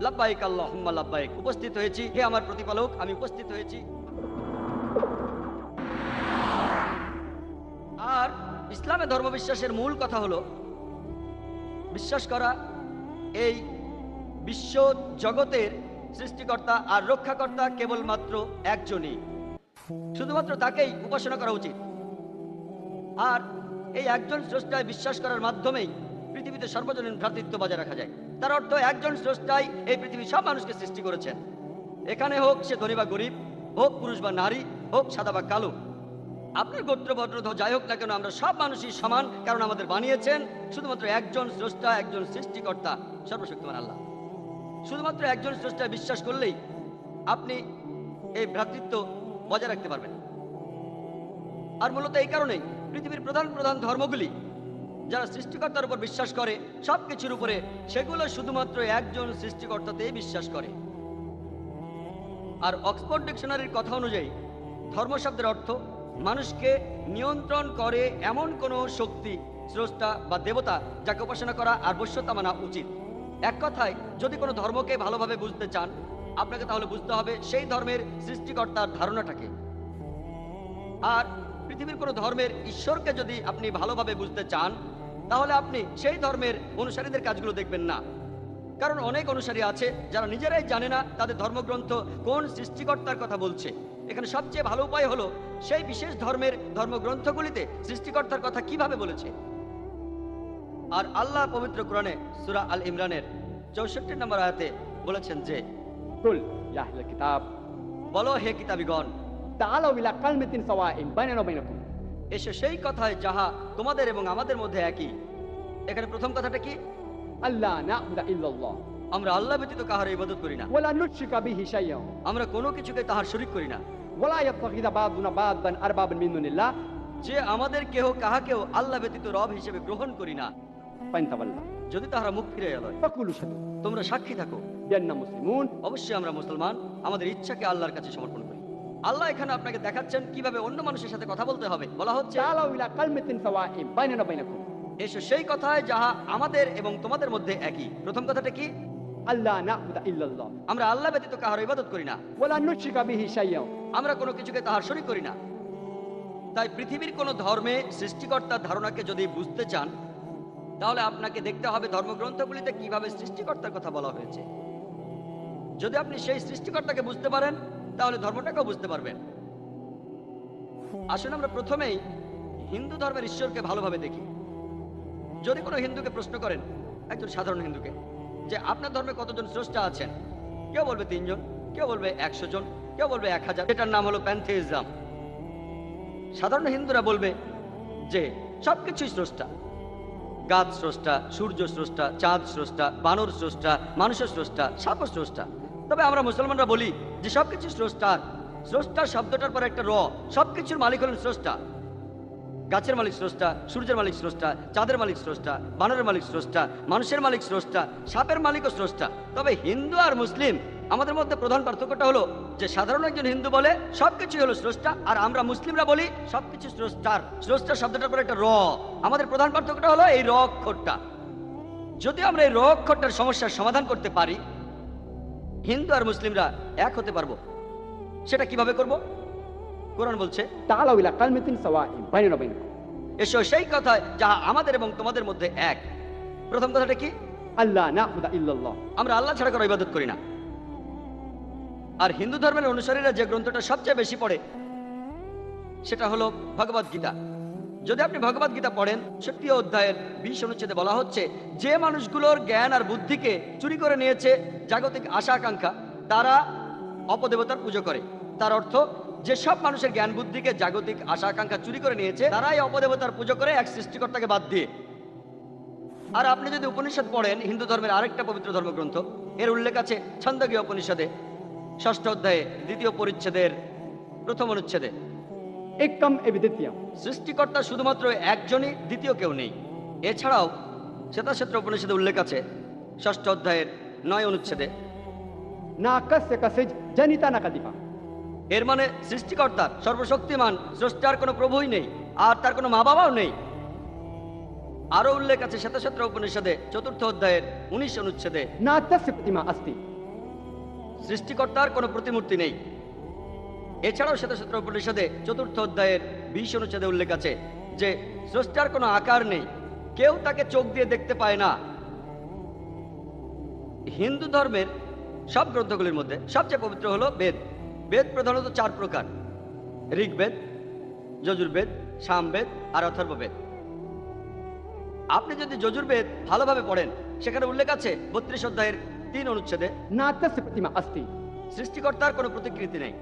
লাব্বাইক আল্লাহুম্মা লাব্বাইক, উপস্থিত হয়েছি, হে আমার প্রতিপালক, আমি উপস্থিত হয়েছি। আর ইসলামে ধর্মবিশ্বাসের মূল কথা হলো বিশ্বাস করা এই বিশ্ব জগতের সৃষ্টিকর্তা আর রক্ষাকর্তা কেবলমাত্র একজনই, শুধুমাত্র তাকেই উপাসনা করা উচিত। আর এই একজন স্রষ্টায় বিশ্বাস করার মাধ্যমেই পৃথিবীতে সর্বজনীন ভ্রাতৃত্ব বজায় রাখা যায়। তার অর্থ একজন স্রষ্টাই এই পৃথিবীর সব মানুষকে সৃষ্টি করেছেন। এখানে হোক সে ধনী বা গরিব, হোক পুরুষ বা নারী, হোক সাদা বা কালো, আপনার গোত্র বর্ণ যাই হোক না কেন, আমরা সব মানুষই সমান, কারণ আমাদের বানিয়েছেন শুধুমাত্র একজন স্রষ্টা, একজন সৃষ্টিকর্তা, সর্বশক্তিমান আল্লাহ। শুধুমাত্র একজন স্রষ্টায় বিশ্বাস করলেই আপনি এই ভ্রাতৃত্ব বজায় রাখতে পারবেন। আর মূলত এই কারণেই পৃথিবীর প্রধান প্রধান ধর্মগুলি যারা সৃষ্টিকর্তার উপর বিশ্বাস করে সব কিছুর উপরে, সেগুলো শুধুমাত্র একজন সৃষ্টিকর্তাতেই বিশ্বাস করে। আর অক্সফোর্ড ডিকশনারির কথা অনুযায়ী ধর্ম শব্দের অর্থ মানুষকে নিয়ন্ত্রণ করে এমন কোনো শক্তি, স্রষ্টা বা দেবতা যাকে উপাসনা করা আর বশ্যতা মানা উচিত। এক কথায়, যদি কোনো ধর্মকে ভালোভাবে বুঝতে চান, আপনাকে তাহলে বুঝতে হবে সেই ধর্মের সৃষ্টিকর্তার ধারণাটাকে। আর পৃথিবীর কোনো ধর্মের ঈশ্বরকে যদি আপনি ভালোভাবে বুঝতে চান, তাহলে আপনি সেই ধর্মের অনুসারীদের কাজগুলো দেখবেন না। কারণ অনেক অনুসারী আছে যারা নিজেরাই জানে না তাদের ধর্মগ্রন্থ কোন সৃষ্টিকর্তার কথা বলছে। এখানে সবচেয়ে ভালো উপায় হলো সেই বিশেষ ধর্মের ধর্মগ্রন্থগুলিতে সৃষ্টিকর্তার কথা কিভাবে বলেছে। আর আল্লাহ পবিত্র কোরআনে সূরা আল ইমরানের 64 নম্বর আয়াতে বলেছেন যে, قل يا أهل الكتاب বলো হে কিতাবীগণ, تعالوا إلى كلمة سواء بيننا وبينكم এসো সেই কথায় যাহা তোমাদের এবং আমাদের মধ্যে একই। এখানে প্রথম কথাটা কি? ألا نعبد إلا الله আমরা আল্লাহ ব্যতীত কাহার ইবাদত করি না, ولا نشرك به شيئا আমরা কোনো কিছুকে তাহার শরীক করি না। ولا يتخذ بعضنا بعضا أربابا من دون الله যে আমাদের কেহ কাহাকেও আল্লাহ ব্যতীত রব হিসেবে গ্রহণ করি না। فإن تولوا যদি তাহারা মুখ ফিরে এলো, فقولوا اشهدوا তোমরা সাক্ষী থাকো بأننا مسلمون অবশ্যই আমরা মুসলমান, আমাদের ইচ্ছাকে আল্লাহর কাছে সমর্পণ করি। আল্লাহ এখানে আপনাকে দেখাচ্ছেন কিভাবে অন্য মানুষের সাথে কথা বলতে হবে। বলা হচ্ছে, تعالوا إلى كلمة سواء بيننا وبينكم এসো সেই কথায় যাহা আমাদের এবং তোমাদের মধ্যে একই। প্রথম কথাটা কি? ألا نعبد إلا الله আমরা আল্লাহ ব্যতীত কাহার ইবাদত করি না, ولا نشرك به شيئا আমরা কোনো কিছুকে তাহার শরীক করি না। তাই পৃথিবীর কোনো ধর্মে সৃষ্টিকর্তার ধারণাকে যদি বুঝতে চান, তাহলে আপনাকে দেখতে হবে ধর্মগ্রন্থগুলিতে কিভাবে সৃষ্টিকর্তার কথা বলা হয়েছে। যদি আপনি সেই সৃষ্টিকর্তাকে বুঝতে পারেন, তাহলে ধর্মটাকেও বুঝতে পারবেন। আসলে আমরা প্রথমেই হিন্দু ধর্মের ঈশ্বরকে ভালোভাবে দেখি। যদি কোনো হিন্দুকে প্রশ্ন করেন, একজন সাধারণ হিন্দুকে, যে আপনার ধর্মে কতজন স্রষ্টা আছেন, কেউ বলবে 3 জন, কেউ বলবে 100 জন, কেউ বলবে 1000। এটার নাম হলো প্যান্থেইজম। সাধারণ হিন্দুরা বলবে যে সবকিছুই স্রষ্টা, গাছ স্রষ্টা, সূর্য স্রষ্টা, চাঁদ স্রষ্টা, বানর স্রষ্টা, মানুষের স্রষ্টা, সাপও স্রষ্টা। তবে আমরা মুসলমানরা বলি যে সবকিছু স্রষ্টার। স্রষ্টার শব্দটার পর একটা র, সবকিছুর মালিক হলেন স্রষ্টা। গাছের মালিক স্রষ্টা, সূর্যের মালিক স্রষ্টা, চাঁদের মালিক স্রষ্টা, বানরের মালিক স্রষ্টা, মানুষের মালিক স্রষ্টা, সাপের মালিকও স্রষ্টা। তবে হিন্দু আর মুসলিম আমাদের মধ্যে প্রধান পার্থক্যটা হলো যে সাধারণ একজন হিন্দু বলে সবকিছুই হলো স্রষ্টা, আর আমরা মুসলিমরা বলি সবকিছু স্রষ্টার। স্রষ্টার শব্দটার পর একটা র। আমাদের প্রধান পার্থক্যটা হলো এই র অক্ষরটা। যদি আমরা এই র অক্ষরটার সমস্যার সমাধান করতে পারি, হিন্দু আর মুসলিমরা এক হতে পারবো। সেটা কিভাবে করব? কোরআন বলছে, تعالوا إلى كلمة سواء بيننا وبينكم এসো সেই কথায় যাহা আমাদের এবং তোমাদের মধ্যে এক। প্রথম কথাটা কি? ألا نعبد إلا الله আমরা আল্লাহ ছাড়া কারো ইবাদত করি না। আর হিন্দু ধর্মের অনুসারীরা যে গ্রন্থটা সবচেয়ে বেশি পড়ে, সেটা হলো ভগবদ গীতা। যদি আপনি ভগবদ গীতা পড়েন, 6 অধ্যায়ের 20 অনুচ্ছেদে বলা হচ্ছে, যে মানুষগুলোর জ্ঞান আর বুদ্ধিকে চুরি করে নিয়েছে জাগতিক আশা আকাঙ্ক্ষা, তারা অপদেবতার পুজো করে। তার অর্থ, যে সব মানুষের জ্ঞান বুদ্ধিকে জাগতিক আশা আকাঙ্ক্ষা চুরি করে নিয়েছে, তারাই অপদেবতার পুজো করে এক সৃষ্টিকর্তাকে বাদ দিয়ে। আর আপনি যদি উপনিষদ পড়েন, হিন্দু ধর্মের আরেকটা পবিত্র ধর্মগ্রন্থ, এর উল্লেখ আছে ছন্দগীয় উপনিষদে 6 অধ্যায়ে 2 পরিচ্ছেদের 1 অনুচ্ছেদে। एकम एविदित्यम সৃষ্টিকর্তা শুধুমাত্র একজনই, দ্বিতীয় কেউ নেই। এছাড়াও শ্বেতাক্ষেত্র উপনিষদে উল্লেখ আছে 6 অধ্যায়ের 9 অনুচ্ছেদে। नाकस्य कसिज जनिता नकदिपा এর মানে সৃষ্টিকর্তা সর্বশক্তিমান, স্রষ্টার কোনো প্রভুই নেই, আর তার কোনো মা বাবাও নেই। আরো উল্লেখ আছে শ্বেতাক্ষেত্র উপনিষদে 4 অধ্যায়ের 19 অনুচ্ছেদে, नातस्य प्रतिमा अस्ति সৃষ্টিকর্তার কোনো প্রতিমূর্তি নেই। এছাড়াও শ্বেতাক্ষেত্র উপনিষদে 4 অধ্যায়ের 20 অনুচ্ছেদে উল্লেখ আছে যে স্রষ্টার কোনো আকার নেই, কেউ তাকে চোখ দিয়ে দেখতে পায় না। হিন্দু ধর্মের সব গ্রন্থগুলির মধ্যে সবচেয়ে পবিত্র হলো বেদ। বেদ প্রধানত 4 প্রকার: ঋগ্বেদ, যজুর্বেদ, সামবেদ আর অথর্ববেদ। আপনি যদি যজুর্বেদ ভালোভাবে পড়েন, সেখানে উল্লেখ আছে 32 অধ্যায়ের 3 অনুচ্ছেদে, नातस्य प्रतिमा अस्ति সৃষ্টিকর্তার কোনো প্রতিকৃতি নেই,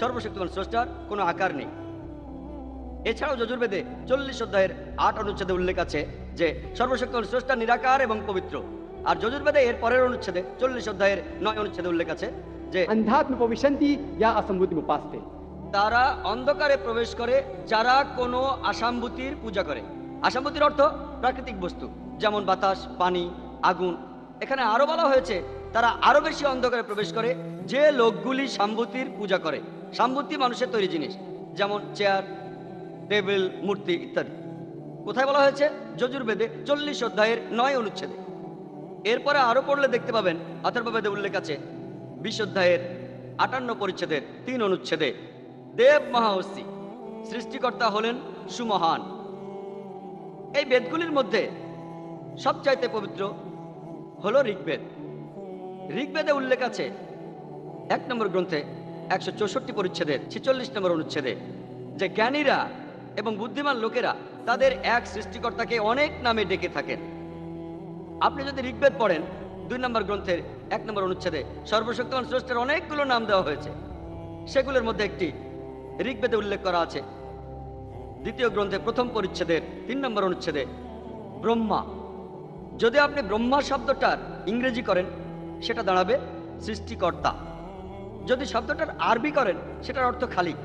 সর্বশক্তিমান স্রষ্টার কোনো আকার নেই। এছাড়াও যজুর্বেদে 40 অধ্যায়ের 8 অনুচ্ছেদে উল্লেখ আছে যে সর্বশক্তিমান স্রষ্টা নিরাকার এবং পবিত্র। আর যজুর্বেদে এর পরের অনুচ্ছেদে 40 অধ্যায়ের 9 অনুচ্ছেদে উল্লেখ আছে যে अंधात्म पविशन्ति या असम्भूति उपास्ते। তারা অন্ধকারে প্রবেশ করে যারা কোনো আসাম্ভূতির পূজা করে। আসাম্ভূতির অর্থ প্রাকৃতিক বস্তু, যেমন বাতাস, পানি, আগুন। এখানে আরো বলা হয়েছে তারা আরো বেশি অন্ধকারে প্রবেশ করে যে লোকগুলি সাম্ভূতির পূজা করে। সাম্ভূতি মানুষের তৈরি জিনিস, যেমন চেয়ার, টেবিল, মূর্তি ইত্যাদি। কোথায় বলা হয়েছে? যজুর্বেদে 40 অধ্যায়ের 9 অনুচ্ছেদে। এরপরে আরো পড়লে দেখতে পাবেন অথর্ববেদে উল্লেখ আছে 20 অধ্যায়ের 58 পরিচ্ছেদের 3 অনুচ্ছেদে দেব মহাহস্তি সৃষ্টিকর্তা হলেন সুমহান। এই বেদগুলির মধ্যে সবচাইতে পবিত্র হলো ঋগ্বেদ। ঋগ্বেদে উল্লেখ আছে 1 নম্বর গ্রন্থে 164 পরিচ্ছেদের 46 নম্বর অনুচ্ছেদে যে জ্ঞানীরা এবং বুদ্ধিমান লোকেরা তাদের এক সৃষ্টিকর্তাকে অনেক নামে ডেকে থাকেন। আপনি যদি ঋগ্বেদ পড়েন 2 নম্বর গ্রন্থের 1 নম্বর অনুচ্ছেদে সর্বশক্তিমান স্রষ্টার অনেকগুলো নাম দেওয়া হয়েছে। সেগুলোর মধ্যে একটি ঋগ্বেদে উল্লেখ করা আছে 2 গ্রন্থে 1ম পরিচ্ছেদের 3 নম্বর অনুচ্ছেদে ব্রহ্মা। যদি আপনি ব্রহ্মা শব্দটার ইংরেজি করেন সেটা দাঁড়াবে সৃষ্টিকর্তা। যদি শব্দটার আরবি করেন সেটার অর্থ খালিক।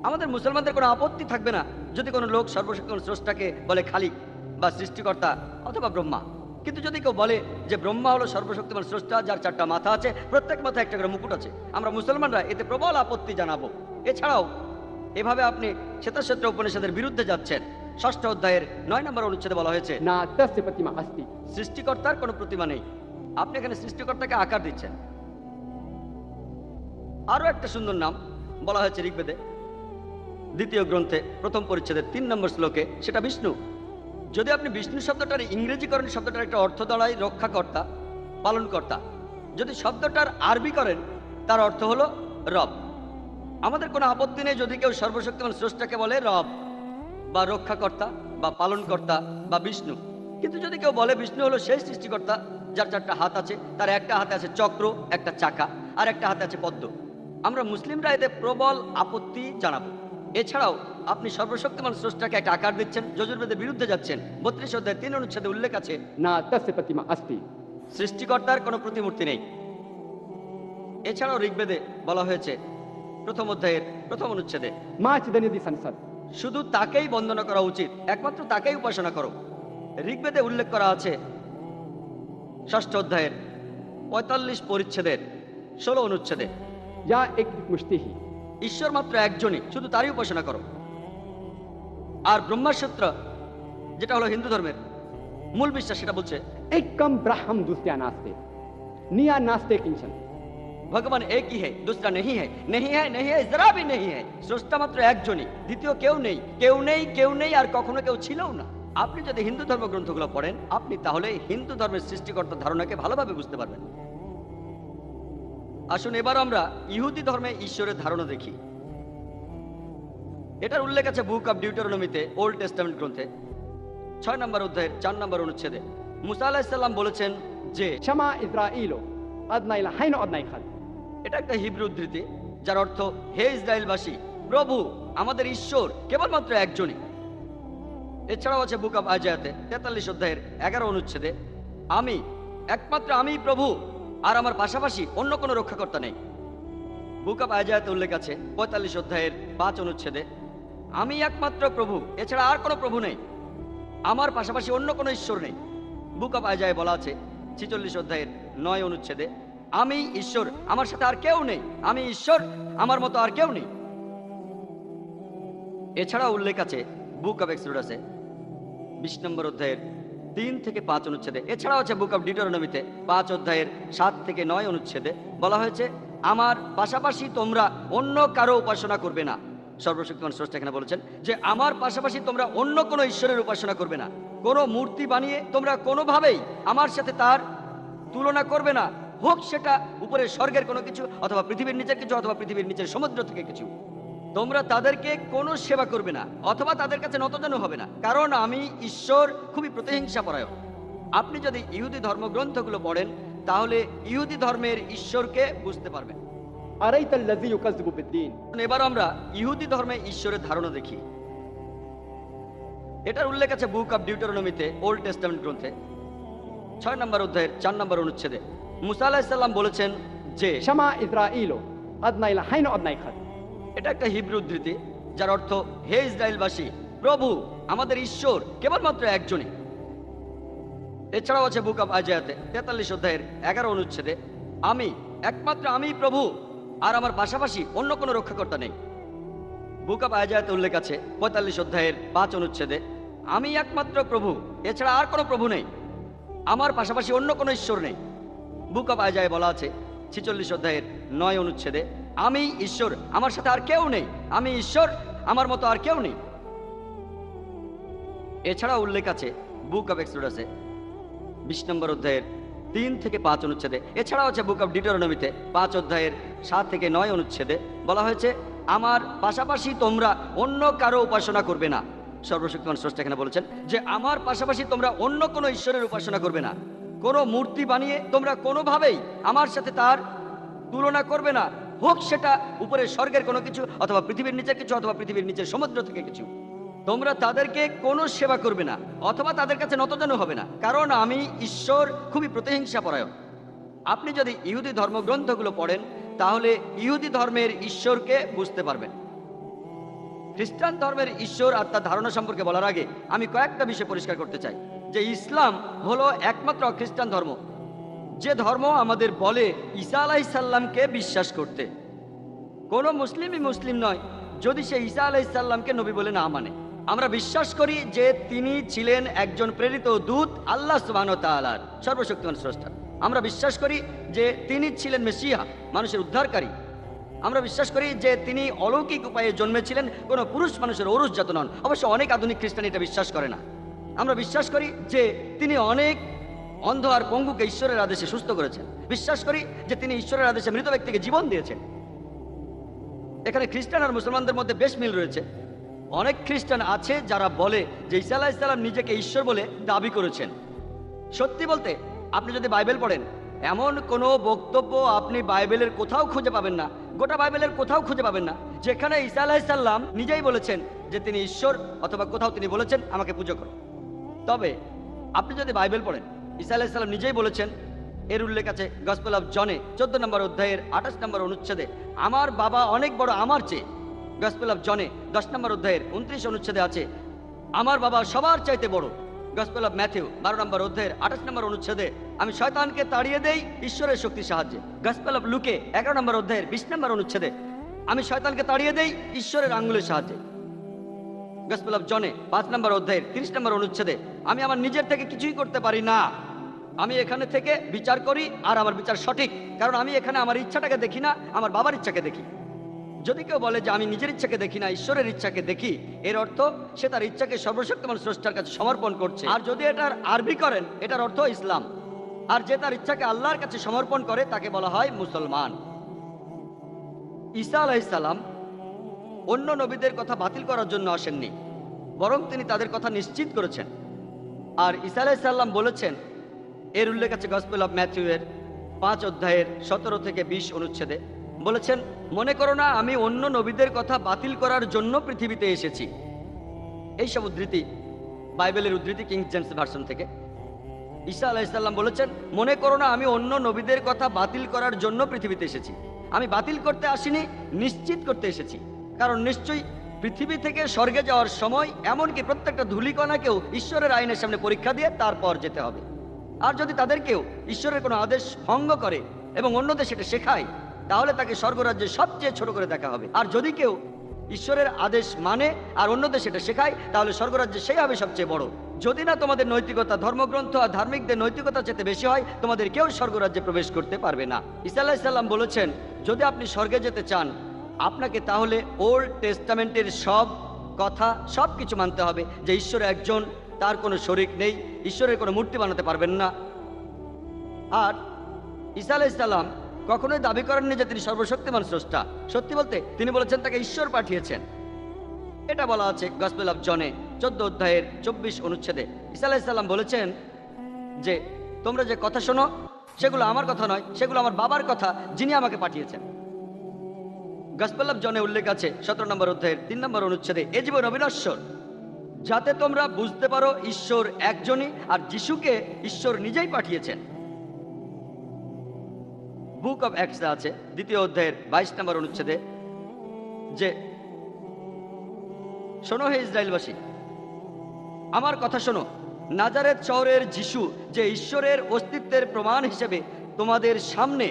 আমাদের মুসলমানদের কোনো আপত্তি থাকবে না যদি কোনো লোক সর্বশক্তিমান স্রষ্টাকে বলে খালিক বা সৃষ্টিকর্তা অথবা ব্রহ্মা। কিন্তু যদি কেউ বলে যে ব্রহ্মা হলো সর্বশক্তিমান স্রষ্টা যার 4টা মাথা আছে, প্রত্যেক মাথায় একটা করে মুকুট আছে, আমরা মুসলমানরা এতে প্রবল আপত্তি জানাবো। এছাড়াও এভাবে আপনি শ্বেতাশ্বেত উপনিষদের বিরুদ্ধে যাচ্ছেন। 6ষ্ঠ অধ্যায়ের 9 নম্বর অনুচ্ছেদে বলা হয়েছে न तस्य प्रतिमा अस्ति। সৃষ্টিকর্তার কোনো প্রতিমা নেই। আপনি এখানে সৃষ্টিকর্তাকে আকার দিচ্ছেন। আরো একটা সুন্দর নাম বলা হয়েছে ঋগ্বেদে 2 গ্রন্থে 1ম পরিচ্ছেদের 3 নম্বর শ্লোকে, সেটা বিষ্ণু। যদি আপনি বিষ্ণু শব্দটার ইংরেজি করেন শব্দটার একটা অর্থ দাঁড়ায় রক্ষাকর্তা, পালনকর্তা। যদি শব্দটার আরবি করেন তার অর্থ হলো রব। আমাদের কোনো আপত্তি নেই যদি কেউ সর্বশক্তিমান স্রষ্টাকে বলে রব বা রক্ষাকর্তা বা পালনকর্তা বা বিষ্ণু। কিন্তু যদি কেউ বলে বিষ্ণু হলো সেই সৃষ্টিকর্তা যার 4টা হাত আছে, তার একটা হাতে আছে চক্র, একটা চাকা, আর একটা হাতে আছে পদ্ম, আমরা মুসলিমরা এতে প্রবল আপত্তি জানাবো। এছাড়াও আপনি সর্বশক্তিমান স্রষ্টাকে একটা আকার দিচ্ছেন, যজুর্বেদের বিরুদ্ধে যাচ্ছেন। 32 অধ্যায় 3 অনুচ্ছেদে উল্লেখ আছে न तस्य प्रतिमा अस्ति। সৃষ্টিকর্তার কোনো প্রতিমূর্তি নেই। এছাড়াও ঋগ্বেদে বলা হয়েছে 1ম অধ্যায়ের 1ম অনুচ্ছেদে मां चिदनिधि संसद। শুধু তাকেই বন্দনা করা উচিত, একমাত্র তাকেই উপাসনা করো। ঋগ্বেদে উল্লেখ করা আছে 6ষ্ঠ অধ্যায়ের 45 পরিচ্ছেদের 16 অনুচ্ছেদে या एक मुष्टि ही। ঈশ্বর মাত্র একজনই, শুধু তারই উপাসনা করো। আর ব্রহ্মসূত্র যেটা হলো হিন্দু ধর্মের মূল বিশ্বাস, সেটা বলছে एकम ब्रह्म दुस्त्या नास्ते निया नास्ते किंचन। ভগবান একই হে, দুসরা নেহি হে, নেহি হে, নেহি হে, জরা ভি নেহি হে। স্রষ্টা মাত্র একজনই, দ্বিতীয় কেউ নেই, কেউ নেই, কেউ নেই, আর কখনো কেউ ছিলও না। আপনি যদি হিন্দু ধর্মগ্রন্থগুলো পড়েন আপনি তাহলে হিন্দু ধর্মের সৃষ্টিকর্তার ধারণাকে ভালোভাবে বুঝতে পারবেন। আসুন এবার আমরা ইহুদি ধর্মে ঈশ্বরের ধারণা দেখি। এটার উল্লেখ আছে বুক অব ডিউটেরোনমিতে, ওল্ড টেস্টামেন্ট গ্রন্থে 6 নম্বর অধ্যায়ের 4 নম্বর অনুচ্ছেদে মুসা আলাইহিস সালাম বলেছেন যে शमा इस्राइलो अदना इलाहाइन अदना इखाल। এটা একটা হিব্রু উদ্ধৃতি যার অর্থ হে ইসরায়েলবাসী, প্রভু আমাদের ঈশ্বর কেবলমাত্র একজনই। এছাড়াও আছে বুক অব আইজায়াতে 43 অধ্যায়ের 11 অনুচ্ছেদে একমাত্র আমি প্রভু, আর আমার পাশাপাশি অন্য কোনো রক্ষাকর্তা নেই। বুক অব আইজায়াতে উল্লেখ আছে 45 অধ্যায়ের 5 অনুচ্ছেদে আমি একমাত্র প্রভু, এছাড়া আর কোনো প্রভু নেই, আমার পাশাপাশি অন্য কোনো ঈশ্বর নেই। বুক অব আইজায়ায় বলা আছে 46 অধ্যায়ের 9 অনুচ্ছেদে আমি ঈশ্বর, আমার সাথে আর কেউ নেই, আমি ঈশ্বর, আমার মতো আর কেউ নেই। এছাড়া উল্লেখ আছে বুক অব এক্সোডাসে 20 নম্বর অধ্যায়ের 3 থেকে 5 অনুচ্ছেদে। এছাড়াও আছে বুক অব ডিউটেরোনমিতে 5 অধ্যায়ের 7 থেকে 9 অনুচ্ছেদে বলা হয়েছে আমার পাশাপাশি তোমরা অন্য কারো উপাসনা করবে না। সর্বশক্তিমান স্রষ্টা এখানে বলেছেন যে আমার পাশাপাশি তোমরা অন্য কোনো ঈশ্বরের উপাসনা করবে না। কোনো মূর্তি বানিয়ে তোমরা কোনোভাবেই আমার সাথে তার তুলনা করবে না, হোক সেটা উপরের স্বর্গের কোনো কিছু অথবা পৃথিবীর নিচের কিছু অথবা পৃথিবীর নিচের সমুদ্র থেকে কিছু। তোমরা তাদেরকে কোনো সেবা করবে না অথবা তাদের কাছে নতজানু হবে না, কারণ আমি ঈশ্বর খুবই প্রতিহিংসা পরায়ণ। আপনি যদি ইহুদি ধর্মগ্রন্থগুলো পড়েন তাহলে ইহুদি ধর্মের ঈশ্বরকে বুঝতে পারবেন। अरैत الذي يكذب بالدين। এবার আমরা ইহুদি ধর্মে ঈশ্বরের ধারণা দেখি। এটার উল্লেখ আছে বুক অব ডিউটেরোনমিতে, ওল্ড টেস্টামেন্ট গ্রন্থে 6 নম্বর অধ্যায়ের 4 নম্বর অনুচ্ছেদে। মুসা আলাইহিস সালাম বলেছেন যে شما إسرائيل أدنى إلى حين أدنى خد এটা একটা হিব্রু উদ্ধৃতি, যার অর্থ হে ইসরায়েলবাসী, প্রভু আমাদের ঈশ্বর কেবলমাত্র একজনই। এছাড়াও আছে বুক অব আইজায়াতে 43 অধ্যায়ের 11 অনুচ্ছেদে, একমাত্র আমি প্রভু, আর আমার পাশাপাশি অন্য কোনো রক্ষাকর্তা নেই। বুক অব আইজায়াতে উল্লেখ আছে 45 অধ্যায়ের 5 অনুচ্ছেদে, আমি একমাত্র প্রভু, এছাড়া আর কোনো প্রভু নেই, আমার পাশাপাশি অন্য কোনো ঈশ্বর নেই। বুক অব আইজায় বলা আছে 46 অধ্যায়ের 9 অনুচ্ছেদে, আমি ঈশ্বর, আমার সাথে আর কেউ নেই, আমি ঈশ্বর, আমার মতো আর কেউ নেই। এছাড়া উল্লেখ আছে বুক অব এক্সোডাসে 20 নম্বর অধ্যায়ের 3 থেকে 5 অনুচ্ছেদে। এছাড়াও আছে বুক অব ডিউটেরোনমিতে 5 অধ্যায়ের 7 থেকে 9 অনুচ্ছেদে বলা হয়েছে, আমার পাশাপাশি তোমরা অন্য কারো উপাসনা করবে না। সর্বশক্তিমান স্রষ্টা এখানে বলেছেন যে আমার পাশাপাশি তোমরা অন্য কোনো ঈশ্বরের উপাসনা করবে না, কোনো মূর্তি বানিয়ে তোমরা কোনোভাবেই আমার সাথে তার তুলনা করবে না, হোক সেটা উপরে স্বর্গের কোনো কিছু, অথবা পৃথিবীর নিচের কিছু, অথবা পৃথিবীর নিচের সমুদ্র থেকে কিছু। তোমরা তাদেরকে কোনো সেবা করবে না, অথবা তাদের কাছে নতজানু হবে না, কারণ আমি ঈশ্বর খুবই প্রতিহিংসা পরায়ণ। আপনি যদি ইহুদি ধর্মগ্রন্থগুলো পড়েন, তাহলে ইহুদি ধর্মের ঈশ্বরকে বুঝতে পারবেন। খ্রিস্টান ধর্মের ঈশ্বর আর তার ধারণা সম্পর্কে বলার আগে আমি কয়েকটা বিষয় পরিষ্কার করতে চাই, যে ইসলাম হলো একমাত্র খ্রিস্টান ধর্ম, যে ধর্ম আমাদের বলে ঈসা আলাইহিস সালামকে বিশ্বাস করতে। কোনো মুসলিমই মুসলিম নয় যদি সে ঈসা আলাইহিস সালামকে নবী বলে না মানে। আমরা বিশ্বাস করি যে তিনি ছিলেন একজন প্রেরিত দূত আল্লাহ সুবহানাহু ওয়া তাআলার, সর্বশক্তিমান স্রষ্টা। আমরা বিশ্বাস করি যে তিনি ছিলেন মেসিহা, মানুষের উদ্ধারকারী। আমরা বিশ্বাস করি যে তিনি অলৌকিক উপায়ে জন্মেছিলেন, কোনো পুরুষ মানুষের ঔরসজাত নন। অবশ্য অনেক আধুনিক খ্রিস্টান এটা বিশ্বাস করে না। আমরা বিশ্বাস করি যে তিনি অনেক অন্ধ আর পঙ্গুকে ঈশ্বরের আদেশে সুস্থ করেছেন। বিশ্বাস করি যে তিনি ঈশ্বরের আদেশে মৃত ব্যক্তিকে জীবন দিয়েছেন। এখানে খ্রিস্টান আর মুসলমানদের মধ্যে বেশ মিল রয়েছে। অনেক খ্রিস্টান আছে যারা বলে যে ঈসা আলাইহিস সালাম নিজেকে ঈশ্বর বলে দাবি করেছেন। সত্যি বলতে, আপনি যদি বাইবেল পড়েন, এমন কোনো বক্তব্য আপনি বাইবেলের কোথাও খুঁজে পাবেন না, গোটা বাইবেলের কোথাও খুঁজে পাবেন না যেখানে ঈসা আলাইহিস সালাম নিজেই বলেছেন যে তিনি ঈশ্বর, অথবা কোথাও তিনি বলেছেন আমাকে পুজো করো। তবে আপনি যদি বাইবেল পড়েন, ঈসা আলাইহিস সালাম নিজেই বলেছেন, এর উল্লেখ আছে গসপেল অফ জনে 14 নম্বর অধ্যায়ের 28 নম্বর অনুচ্ছেদে, আমার বাবা অনেক বড় আমার চেয়ে। গসপেল অফ জনে 10 নম্বর অধ্যায়ের 29 অনুচ্ছেদে আছে, আমার বাবা সবার চাইতে বড়। গসপেল অফ ম্যাথিউ 12 নম্বর অধ্যায়ের 28 নম্বর অনুচ্ছেদে, আমি শয়তানকে তাড়িয়ে দেই ঈশ্বরের শক্তির সাহায্যে। গসপেল অফ লুকে 11 নম্বর অধ্যায়ের 20 নম্বর অনুচ্ছেদে, আমি শয়তানকে তাড়িয়ে দেই ঈশ্বরের আঙ্গুলের সাহায্যে। গসপেল অফ জনে 5 নম্বর অধ্যায়ের 30 নম্বর অনুচ্ছেদে, আমি আমার নিজের থেকে কিছুই করতে পারি না, আমি এখানে থেকে বিচার করি, আর আমার বিচার সঠিক, কারণ আমি এখানে আমার ইচ্ছাটাকে দেখি না, আমার বাবার ইচ্ছাকে দেখি। যদি কেউ বলে যে আমি নিজের ইচ্ছাকে দেখি না, ঈশ্বরের ইচ্ছাকে দেখি, এর অর্থ সে তার ইচ্ছাকে সর্বশক্তিমান স্রষ্টার কাছে সমর্পণ করছে। আর যদি এটার আরবি করেন, এটার অর্থ ইসলাম। আর যে তার ইচ্ছাকে আল্লাহর কাছে সমর্পণ করে তাকে বলা হয় মুসলমান। ঈসা আলাইহিস সালাম অন্য নবীদের কথা বাতিল করার জন্য আসেননি, বরং তিনি তাদের কথা নিশ্চিত করেছেন। আর ঈসা আলাইহিস সালাম বলেছেন, এর উল্লেখ আছে গসপেল অফ ম্যাথিউয়ের 5 অধ্যায়ের 17 থেকে 20 অনুচ্ছেদে, বলেছেন, মনে করো না আমি অন্য নবীদের কথা বাতিল করার জন্য পৃথিবীতে এসেছি। এইসব উদ্ধৃতি বাইবেলের উদ্ধৃতি, কিং জেমস ভার্সন থেকে। ঈসা আলাইহিস সালাম বলেছেন, মনে করো না আমি অন্য নবীদের কথা বাতিল করার জন্য পৃথিবীতে এসেছি। আমি বাতিল করতে আসিনি, নিশ্চিত করতে এসেছি। কারণ নিশ্চয়ই পৃথিবী থেকে স্বর্গে যাওয়ার সময় এমনকি প্রত্যেকটা ধূলিকণাকেও ঈশ্বরের আইনের সামনে পরীক্ষা দিয়ে তারপর যেতে হবে। আর যদি তাদেরকেও ঈশ্বরের কোনো আদেশ ভঙ্গ করে এবং অন্যদের সেটা শেখায়, তাহলে তাকে স্বর্গরাজ্যে সবচেয়ে ছোট করে দেখা হবে। আর যদি কেউ ঈশ্বরের আদেশ মানে আর অন্যদের সেটা শেখায়, তাহলে স্বর্গরাজ্যে সেই হবে সবচেয়ে বড়। যদি না তোমাদের নৈতিকতা ধর্মগ্রন্থ আর ধার্মিকদের নৈতিকতা চেয়ে বেশি হয়, তোমাদের কেউ স্বর্গরাজ্যে প্রবেশ করতে পারবে না। ঈসা আলাইহিস সালাম বলেছেন, যদি আপনি স্বর্গে যেতে চান, আপনাকে তাহলে ওল্ড টেস্টামেন্টের সব কথা, সব কিছু মানতে হবে, যে ঈশ্বর একজন, তার কোনো শরিক নেই, ঈশ্বরের কোনো মূর্তি বানাতে পারবেন না। আর ঈসা আলাইহিস সালাম কখনোই দাবি করেননি যে তিনি সর্বশক্তিমান স্রষ্টা। সত্যি বলতে তিনি বলেছেন তাকে ঈশ্বর পাঠিয়েছেন। এটা বলা আছে গসপেল অফ জনে 14 অধ্যায়ের 24 অনুচ্ছেদে। ঈসা আলাইহিস সালাম বলেছেন যে তোমরা যে কথা শোনো সেগুলো আমার কথা নয়, সেগুলো আমার বাবার কথা, যিনি আমাকে পাঠিয়েছেন। গসপেল অফ জনে উল্লেখ আছে 17 নম্বর অধ্যায়ের 3 নম্বর অনুচ্ছেদে, এ জীবন অবিনশ্বর, যাতে তোমরা বুঝতে পারো ঈশ্বর একজনই আর যিশুকে ঈশ্বর নিজেই পাঠিয়েছেন। বুক অব অ্যাক্টসে আছে 2য় অধ্যায়ের 22 নম্বর অনুচ্ছেদে যে, শোনো হে ইসরায়েলবাসী, আমার কথা শোনো, নাজারেত শহরের যিশু যে ঈশ্বরের অস্তিত্বের প্রমাণ হিসেবে তোমাদের সামনে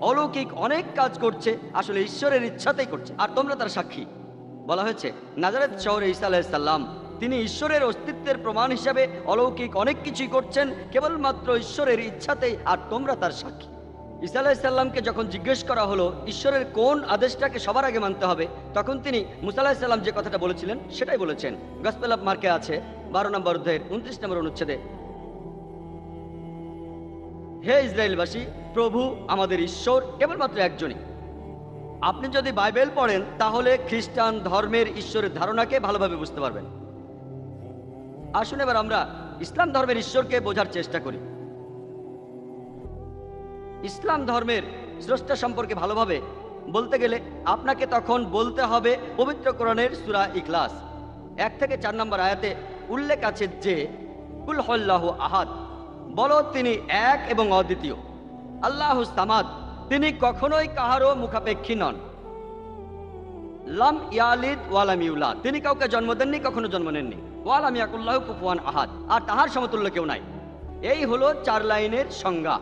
অলৌকিক অনেক কাজ করছে, আসলে ঈশ্বরের ইচ্ছাতেই করছে, আর তোমরা তার সাক্ষী। বলা হয়েছে নাজারেত শহরে ঈসা আলাইহিস সালাম তিনি ঈশ্বরের অস্তিত্বের প্রমাণ হিসাবে অলৌকিক অনেক কিছুই করছেন কেবলমাত্র ঈশ্বরের ইচ্ছাতেই, আর তোমরা তার সাক্ষী। ঈসা আলাইহিস সালামকে যখন জিজ্ঞেস করা হলো ঈশ্বরের কোন আদেশটাকে সবার আগে মানতে হবে, তখন তিনি মুসা আলাইহিস সালাম যে কথাটা বলেছিলেন সেটাই বলেছেন। গসপেল অফ মার্কে আছে 12 নম্বর অধ্যায়ের 29 নম্বর অনুচ্ছেদে, হে ইসরায়েলবাসী, প্রভু আমাদের ঈশ্বর কেবলমাত্র একজনই। আপনি যদি বাইবেল পড়েন তাহলে খ্রিস্টান ধর্মের ঈশ্বরের ধারণাকে ভালোভাবে বুঝতে পারবেন। আসুন এবার আমরা ইসলাম ধর্মের ঈশ্বরকে বোঝার চেষ্টা করি। ইসলাম ধর্মের স্রষ্টা সম্পর্কে ভালোভাবে বলতে গেলে আপনাকে তখন বলতে হবে পবিত্র কোরআনের সূরা ইখলাস 1 থেকে 4 নম্বর আয়াতে উল্লেখ আছে যে, কুল হুয়াল্লাহু আহাদ, বলো তিনি এক এবং অদ্বিতীয়। আল্লাহুস সামাদ, তিনি কখনোই কাহারও মুখাপেক্ষী নন। লাম ইয়ালিদ ওয়ালাম ইউলাদ, তিনি কাউকে জন্ম দেননি, কখনো জন্ম নেননি। ওয়ালাম ইয়াকুল্লাহু কুফুয়ান আহাদ, আর তাহার সমতুল্য কেউ নাই। এই হলো 4 লাইনের সংজ্ঞা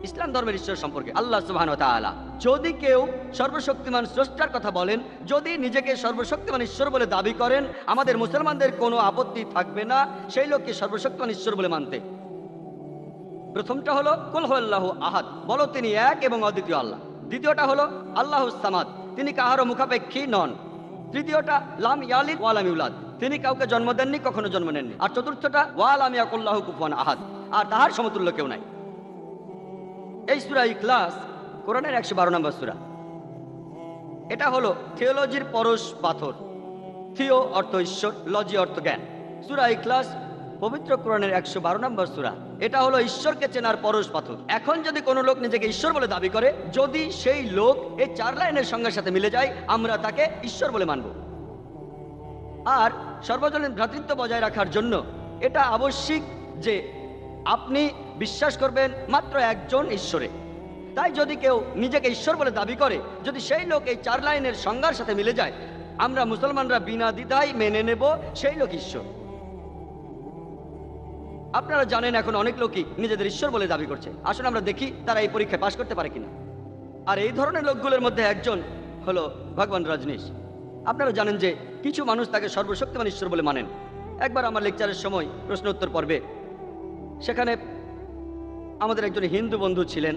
ইসলাম ধর্মের ঈশ্বর সম্পর্কে। আল্লাহ সুবহানাহু ওয়া তাআলা, যদি কেউ সর্বশক্তিমান স্রষ্টার কথা বলেন, যদি নিজেকে সর্বশক্তিমান ঈশ্বর বলে দাবি করেন, আমাদের মুসলমানদের কোনো আপত্তি থাকবে না সেই লোককে সর্বশক্তিমান ঈশ্বর বলে মানতে। প্রথমটা হলো কুল হুয়াল্লাহু আহাদ, বলো তিনি এক এবং অদ্বিতীয় আল্লাহ। দ্বিতীয়টা হলো আল্লাহুস সামাদ, তিনি কাহারও মুখাপেক্ষী নন। তৃতীয়টা লাম ইয়ালিদ ওয়ালাম ইউলাদ, তিনি কাউকে জন্ম দেননি, কখনো জন্ম নেননি। আর চতুর্থটা ওয়ালাম ইয়াকুল্লাহু কুফুয়ান আহাদ, আর তাহার সমতুল্য কেউ নাই। এই সূরা ইখলাস কোরআনের 112 নম্বর সূরা। এটা হলো থিওলজির পরশ পাথর। থিও অর্থ ঈশ্বর, লজি অর্থ জ্ঞান। সূরা ইখলাস পবিত্র কোরআনের 112 নম্বর সূরা। এটা হলো ঈশ্বরকে চেনার পরশ পাথর। এখন যদি কোনো লোক নিজেকে ঈশ্বর বলে দাবি করে, যদি সেই লোক এই 4 লাইনের সংজ্ঞার সাথে মিলে যায়, আমরা তাকে ঈশ্বর বলে মানব। আর সর্বজনীন ভ্রাতৃত্ব বজায় রাখার জন্য এটা আবশ্যিক যে আপনি বিশ্বাস করবেন মাত্র একজন ঈশ্বরে। তাই যদি কেউ নিজেকে ঈশ্বর বলে দাবি করে, যদি সেই লোক এই 4 লাইনের সংজ্ঞার সাথে মিলে যায়, আমরা মুসলমানরা বিনা দ্বিধায় মেনে নেব সেই লোক ঈশ্বর। আপনারা জানেন এখন অনেক লোকই নিজেদের ঈশ্বর বলে দাবি করছে। আসলে আমরা দেখি তারা এই পরীক্ষায় পাশ করতে পারে কিনা। আর এই ধরনের লোকগুলোর মধ্যে একজন হলো ভগবান রজনীশ। আপনারা জানেন যে কিছু মানুষ তাকে সর্বশক্তিমান ঈশ্বর বলে মানেন। একবার আমার লেকচারের সময় প্রশ্ন উত্তর পর্বে সেখানে আমাদের একজন হিন্দু বন্ধু ছিলেন,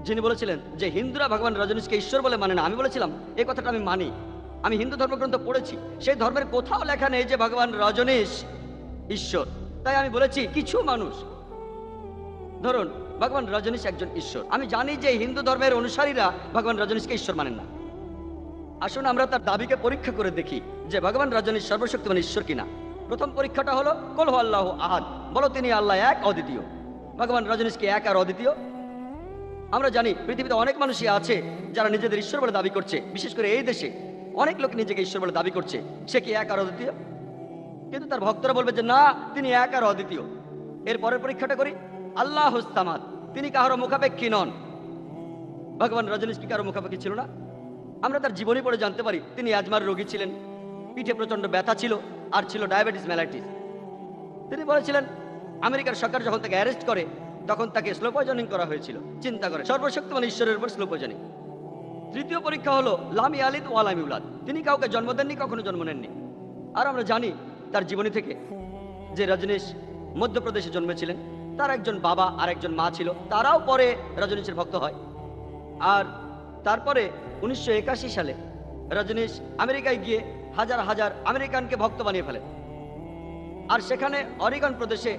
যিনি বলেছিলেন যে হিন্দুরা ভগবান রজনীশকে ঈশ্বর বলে মানে না। আমি বলেছিলাম এই কথাটা আমি মানি, আমি হিন্দু ধর্মগ্রন্থ পড়েছি, সেই ধর্মের কোথাও লেখা নেই যে ভগবান রজনীশ ঈশ্বর। তাই আমি বলেছি কিছু মানুষ, ধরুন ভগবান রজনীশ একজন ঈশ্বর, আমি জানি যে হিন্দু ধর্মের অনুসারীরা ভগবান রজনীশকে ঈশ্বর মানেন না। আসুন আমরা তার দাবিকে পরীক্ষা করে দেখি যে ভগবান রজনীশ সর্বশক্তিমান ঈশ্বর কিনা। প্রথম পরীক্ষাটা হলো কুল হুয়াল্লাহু আহাদ, বলো তিনি আল্লাহ এক অদ্বিতীয়। ভগবান রজনীশ কি এক আর অদ্বিতীয়? আমরা জানি পৃথিবীতে অনেক মানুষই আছে যারা নিজেদের ঈশ্বর বলে দাবি করছে। বিশেষ করে এই দেশে অনেক লোক নিজেকে ঈশ্বর বলে দাবি করছে। সে কি এক আর অদ্বিতীয়? কিন্তু তার ভক্তরা বলবে যে না, তিনি এক আর অদ্বিতীয়। এর পরের পরীক্ষাটা করি, আল্লাহুস সামাদ, তিনি কাহারও মুখাপেক্ষী নন। ভগবান রজনীশ কি কারো মুখাপেক্ষী ছিল না? আমরা তার জীবনী পড়ে জানতে পারি তিনি অ্যাজমার রোগী ছিলেন, পিঠে প্রচন্ড ব্যথা ছিল, আর ছিল ডায়াবেটিস মেলাইটিস। তিনি বলেছিলেন আমেরিকার সরকার যখন তাকে অ্যারেস্ট করে তখন তাকে স্লো পয়জনিং করা হয়েছিল। চিন্তা করে, সর্বশক্তিমান ঈশ্বরের উপর স্লো পয়জনিং। তৃতীয় পরীক্ষা হলো লাম ইয়ালিদ ওয়ালাম ইউলাদ, তিনি কাউকে জন্ম দেননি, কখনো জন্ম নেননি। আর আমরা জানি তার জীবনী থেকে যে রজনীশ মধ্যপ্রদেশে জন্মেছিলেন, তার একজন বাবা আর একজন মা ছিল, তারাও পরে রজনীশের ভক্ত হয়। আর তারপরে 1981 সালে রজনীশ আমেরিকায় গিয়ে হাজার হাজার আমেরিকানকে ভক্ত বানিয়ে ফেলেন। আর সেখানে অরিগন প্রদেশে